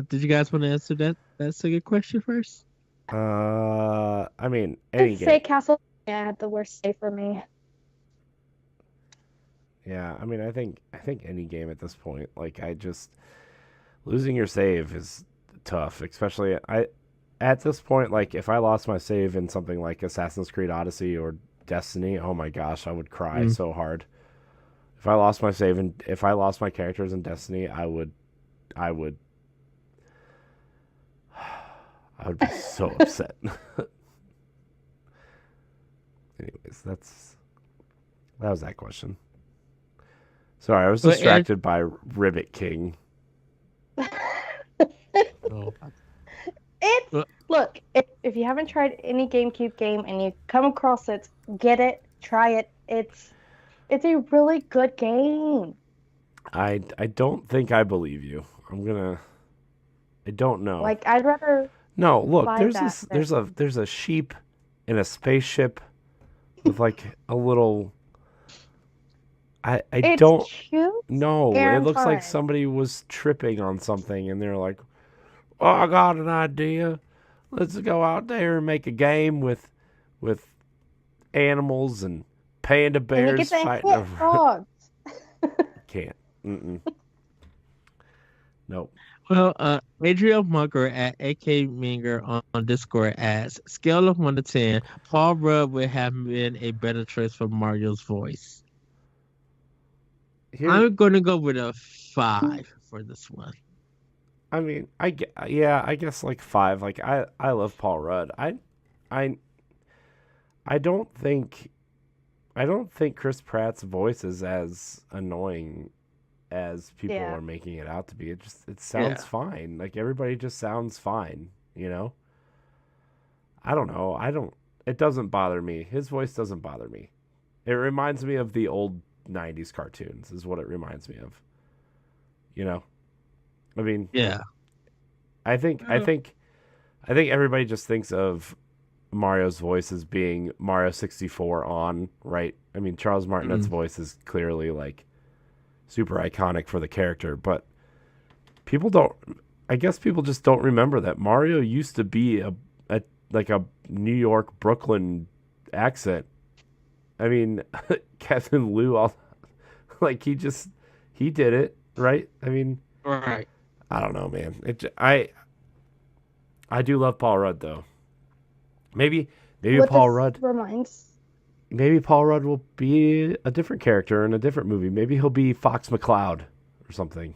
did you guys want to answer that second question first? I mean, any I'd say game. Castlevania had the worst day for me. Yeah, I mean, I think any game at this point. Like, I just losing your save is tough, especially at this point. Like, if I lost my save in something like Assassin's Creed Odyssey or Destiny, oh my gosh, I would cry so hard. If I lost my save and if I lost my characters in Destiny, I would be so upset. Anyways, that was that question. Sorry, I was distracted by Ribbit King. Oh, Look, if you haven't tried any GameCube game and you come across it, get it, try it. It's a really good game. I don't think I believe you. I don't know. Like, I'd rather No, look, buy there's that there's a sheep in a spaceship with like a little I It's don't cute know. It and looks like fun. somebody was tripping on something and they're like, "Oh, I got an idea. Let's go out there and make a game with animals and panda And you bears get to fighting hit over." frogs. Can't. Mm-mm. Nope. Well, Adriel Munger at AK Minger on Discord asks, scale of 1 to 10, Paul Rudd would have been a better choice for Mario's voice. Here, I'm going to go with a 5 for this one. I mean, I guess like 5. Like I love Paul Rudd. I don't think Chris Pratt's voice is as annoying as people Yeah. are making it out to be. It sounds fine. Like everybody just sounds fine, you know? I don't know. It doesn't bother me. His voice doesn't bother me. It reminds me of the old 90s cartoons is what it reminds me of. You know? I mean, Yeah. I think everybody just thinks of Mario's voice as being Mario 64 on, right? I mean, Charles Martinet's voice is clearly like super iconic for the character, but I guess people just don't remember that Mario used to be a like a New York Brooklyn accent. I mean, Kevin Liu like he did it, right? I mean, Right. I don't know, man. I do love Paul Rudd though. Maybe What Paul this Rudd reminds. Maybe Paul Rudd will be a different character in a different movie. Maybe he'll be Fox McCloud or something.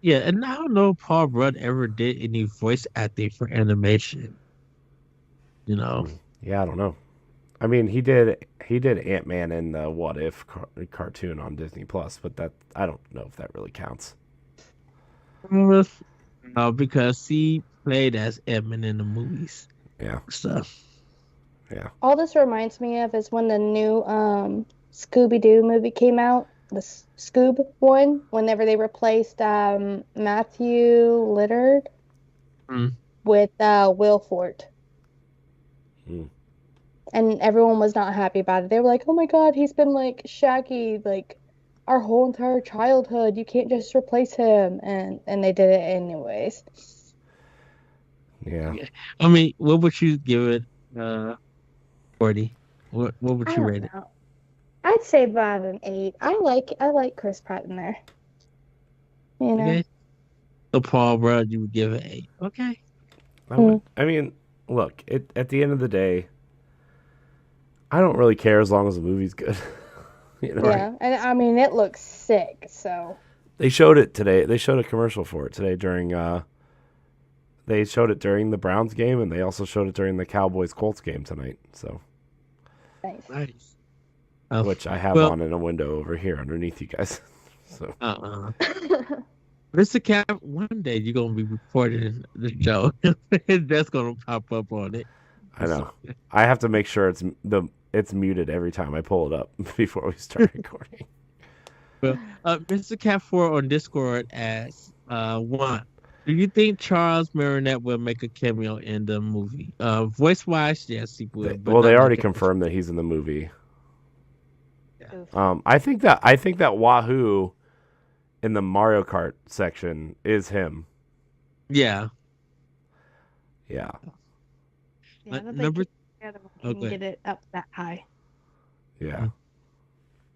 Yeah, and I don't know if Paul Rudd ever did any voice acting for animation. You know? Yeah, I don't know. I mean, he did Ant-Man in the What If cartoon on Disney Plus, but that I don't know if that really counts. Because he played as Edmund in the movies. Yeah. So. Yeah. All this reminds me of is when the new Scooby-Doo movie came out, the Scoob one, whenever they replaced Matthew Lillard with Will Forte. Mm. And everyone was not happy about it. They were like, "Oh my God, he's been like Shaggy like our whole entire childhood. You can't just replace him, and they did it anyways. Yeah. I mean, what would you give it, 40? What would I you don't rate it? know. I'd say about an 8. I like Chris Pratt in there. You know. Okay. So Paul, bro, you would give it 8. Okay. I would. I mean, look, at the end of the day, I don't really care as long as the movie's good. You know? Yeah, and I mean it looks sick. So They showed it today. They showed a commercial for it today during. They showed it during the Browns game, and they also showed it during the Cowboys Colts game tonight. So, Nice. which I have well, on in a window over here underneath you guys. So, Mr. Cap, one day you're gonna be recording the show. That's gonna pop up on it. I know. I have to make sure it's muted every time I pull it up before we start recording. Well, Mr. Cat 4 on Discord asks, 1, do you think Charles Martinet will make a cameo in the movie? Voice wise, yes, he will. Well, they already confirmed that he's in the movie. Yeah. I think that Wahoo in the Mario Kart section is him. Yeah. Yeah. Yeah, I don't number think he can get it up that high. Yeah.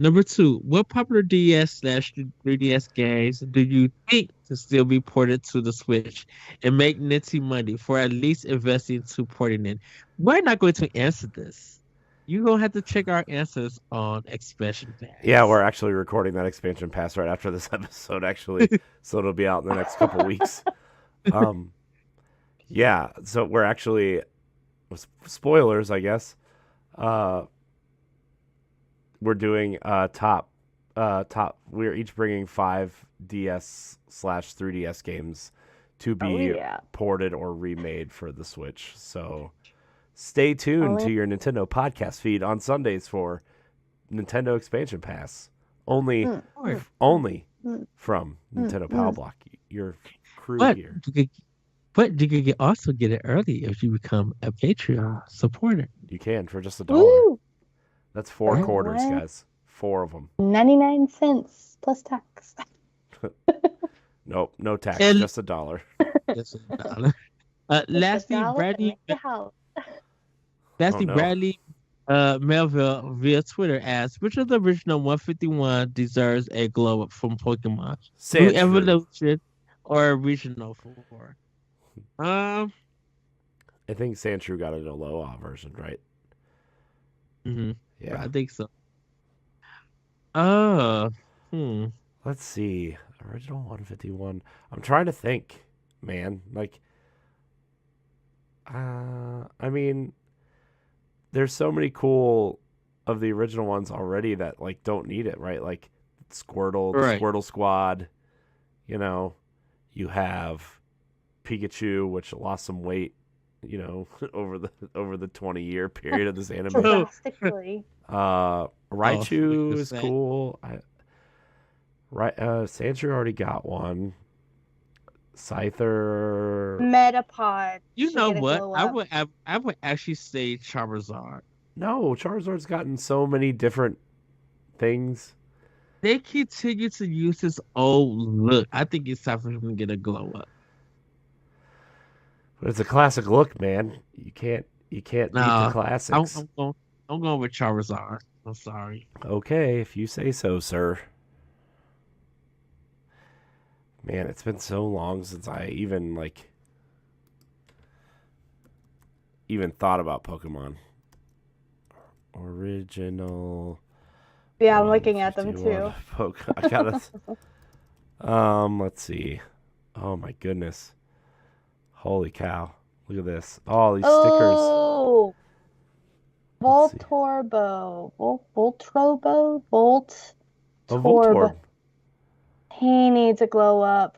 Number 2, what popular DS/3DS games do you think can still be ported to the Switch and make nitty money for at least investing to porting it? We're not going to answer this. You're going to have to check our answers on Expansion Pass. Yeah, we're actually recording that expansion pass right after this episode, actually. So it'll be out in the next couple weeks. Yeah, so we're actually, spoilers, I guess. We're doing top. We're each bringing 5 DS/3DS games to be ported or remade for the Switch. So stay tuned to your Nintendo podcast feed on Sundays for Nintendo Expansion Pass. Only from Nintendo Pow Block, your crew here. But you can also get it early if you become a Patreon supporter. You can for just $1. That's 4 quarters, guys. 4 of them. 99 cents plus tax. Nope, no tax, just $1. Just $1. Lastly, Bradley Melville via Twitter asks, which of the original 151 deserves a glow up from Pokemon? New Evolution or Regional 4? I think Sandshrew got an Alola version, right? Mm-hmm. Yeah, I think so. Let's see. Original 151. I'm trying to think, man. Like, I mean, there's so many cool of the original ones already that like don't need it, right? Like Squirtle, the Squirtle Squad. You know, you have Pikachu, which lost some weight, you know, over the 20-year period of this anime. Drastically. Raichu is cool. Sandshrew already got one. Scyther. Metapod. You know what? I would actually say Charizard. No, Charizard's gotten so many different things. They continue to use his old look. I think it's time for him to get a glow up. But it's a classic look, man. You can't beat the classics. I'm going with Charizard. I'm sorry. Okay, if you say so, sir. Man, it's been so long since I even thought about Pokemon. Original. Yeah, I'm looking at them too. I gotta. Let's see. Oh my goodness. Holy cow! Look at this. All these stickers. Oh. Voltorbo. Voltorb. He needs a glow up.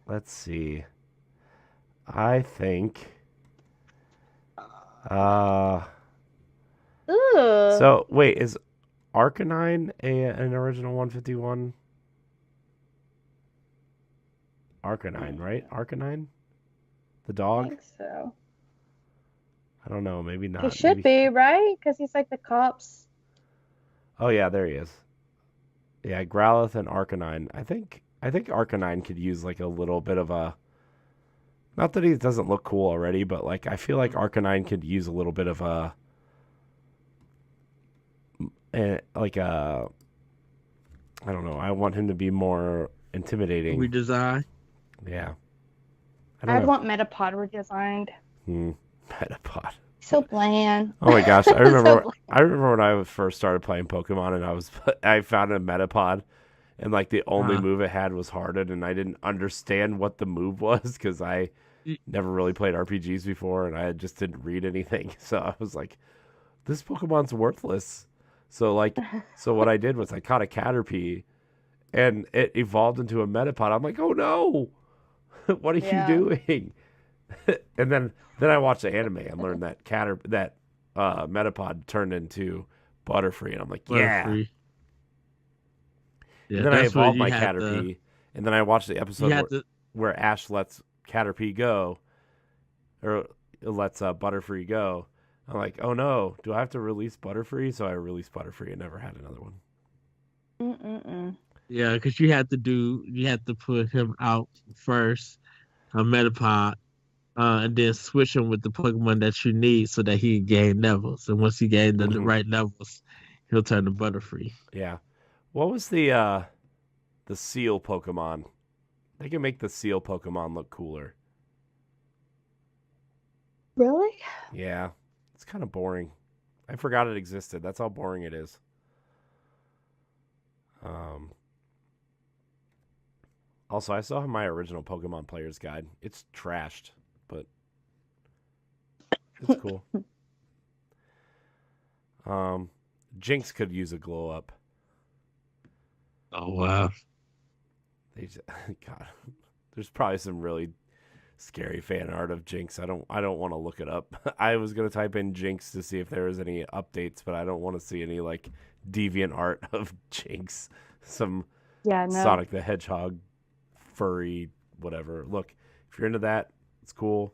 Let's see. I think. So wait, is Arcanine an original 151? Arcanine, right? Arcanine, the dog. I think so. I don't know. Maybe not. He should be, right? Because he's like the cops. Oh yeah, there he is. Yeah, Growlithe and Arcanine. I think Arcanine could use like a little bit of a. Not that he doesn't look cool already, but like I feel like Arcanine could use a little bit of a. Like a. I don't know. I want him to be more intimidating. Redesign. Yeah. I'd want Metapod redesigned. Metapod. So bland. Oh my gosh, I remember. So I remember when I first started playing Pokemon, and I found a Metapod, and like the only move it had was Hardened, and I didn't understand what the move was because I never really played RPGs before, and I just didn't read anything. So I was like, "This Pokemon's worthless." So what I did was I caught a Caterpie, and it evolved into a Metapod. I'm like, "Oh no, what are you doing?" And then I watched the anime and learned that Metapod turned into Butterfree, and I'm like, yeah. And then I evolved my Caterpie, and then I watched the episode where Ash lets Caterpie go, or lets Butterfree go. I'm like, oh no, do I have to release Butterfree? So I released Butterfree and never had another one. Yeah, because you had to put him out first, a Metapod. And then switch him with the Pokemon that you need so that he can gain levels. And once he gains the right levels, he'll turn to Butterfree. Yeah. What was the Seal Pokemon? They can make the Seal Pokemon look cooler. Really? Yeah. It's kind of boring. I forgot it existed. That's how boring it is. Also, I saw my original Pokemon Player's Guide. It's trashed, but it's cool. Jinx could use a glow up. Oh wow! God, there's probably some really scary fan art of Jinx. I don't want to look it up. I was gonna type in Jinx to see if there was any updates, but I don't want to see any like deviant art of Jinx. Sonic the Hedgehog, furry, whatever. Look, if you're into that, it's cool.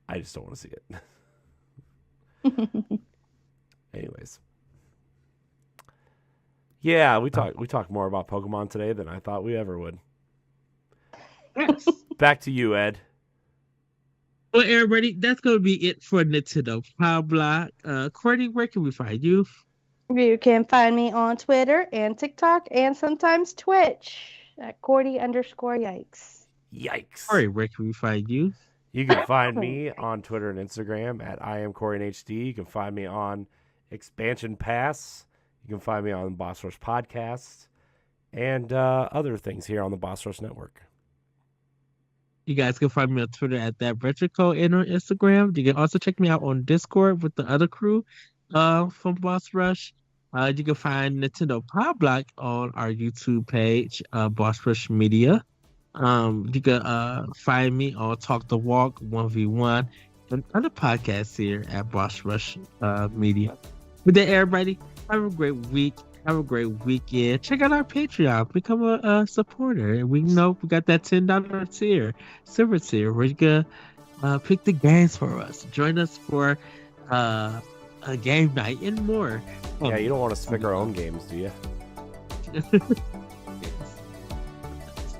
I just don't want to see it. Anyways. Yeah, we talked more about Pokemon today than I thought we ever would. Back to you, Ed. Well, everybody, that's going to be it for Nintendo Pow Block. Courty, where can we find you? You can find me on Twitter and TikTok and sometimes Twitch at Courty_Yikes. Yikes. Courty, where can we find you? You can find me on Twitter and Instagram at IamCourtyHD. You can find me on Expansion Pass. You can find me on Boss Rush Podcast and other things here on the Boss Rush Network. You guys can find me on Twitter at ThatRetroCode and on Instagram. You can also check me out on Discord with the other crew from Boss Rush. You can find Nintendo Pow Block on our YouTube page, Boss Rush Media. You can find me on Talk the Walk 1v1 and other podcasts here at Boss Rush Media. With that, everybody, have a great week. Have a great weekend. Check out our Patreon. Become a supporter. And we know we got that $10 tier, silver tier, where you can pick the games for us. Join us for a game night and more. Yeah, you don't want to pick our own games, do you?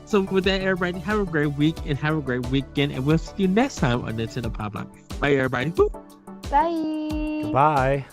So with that, everybody, have a great week and have a great weekend. And we'll see you next time on Nintendo Pow Block. Bye, everybody. Bye. Goodbye.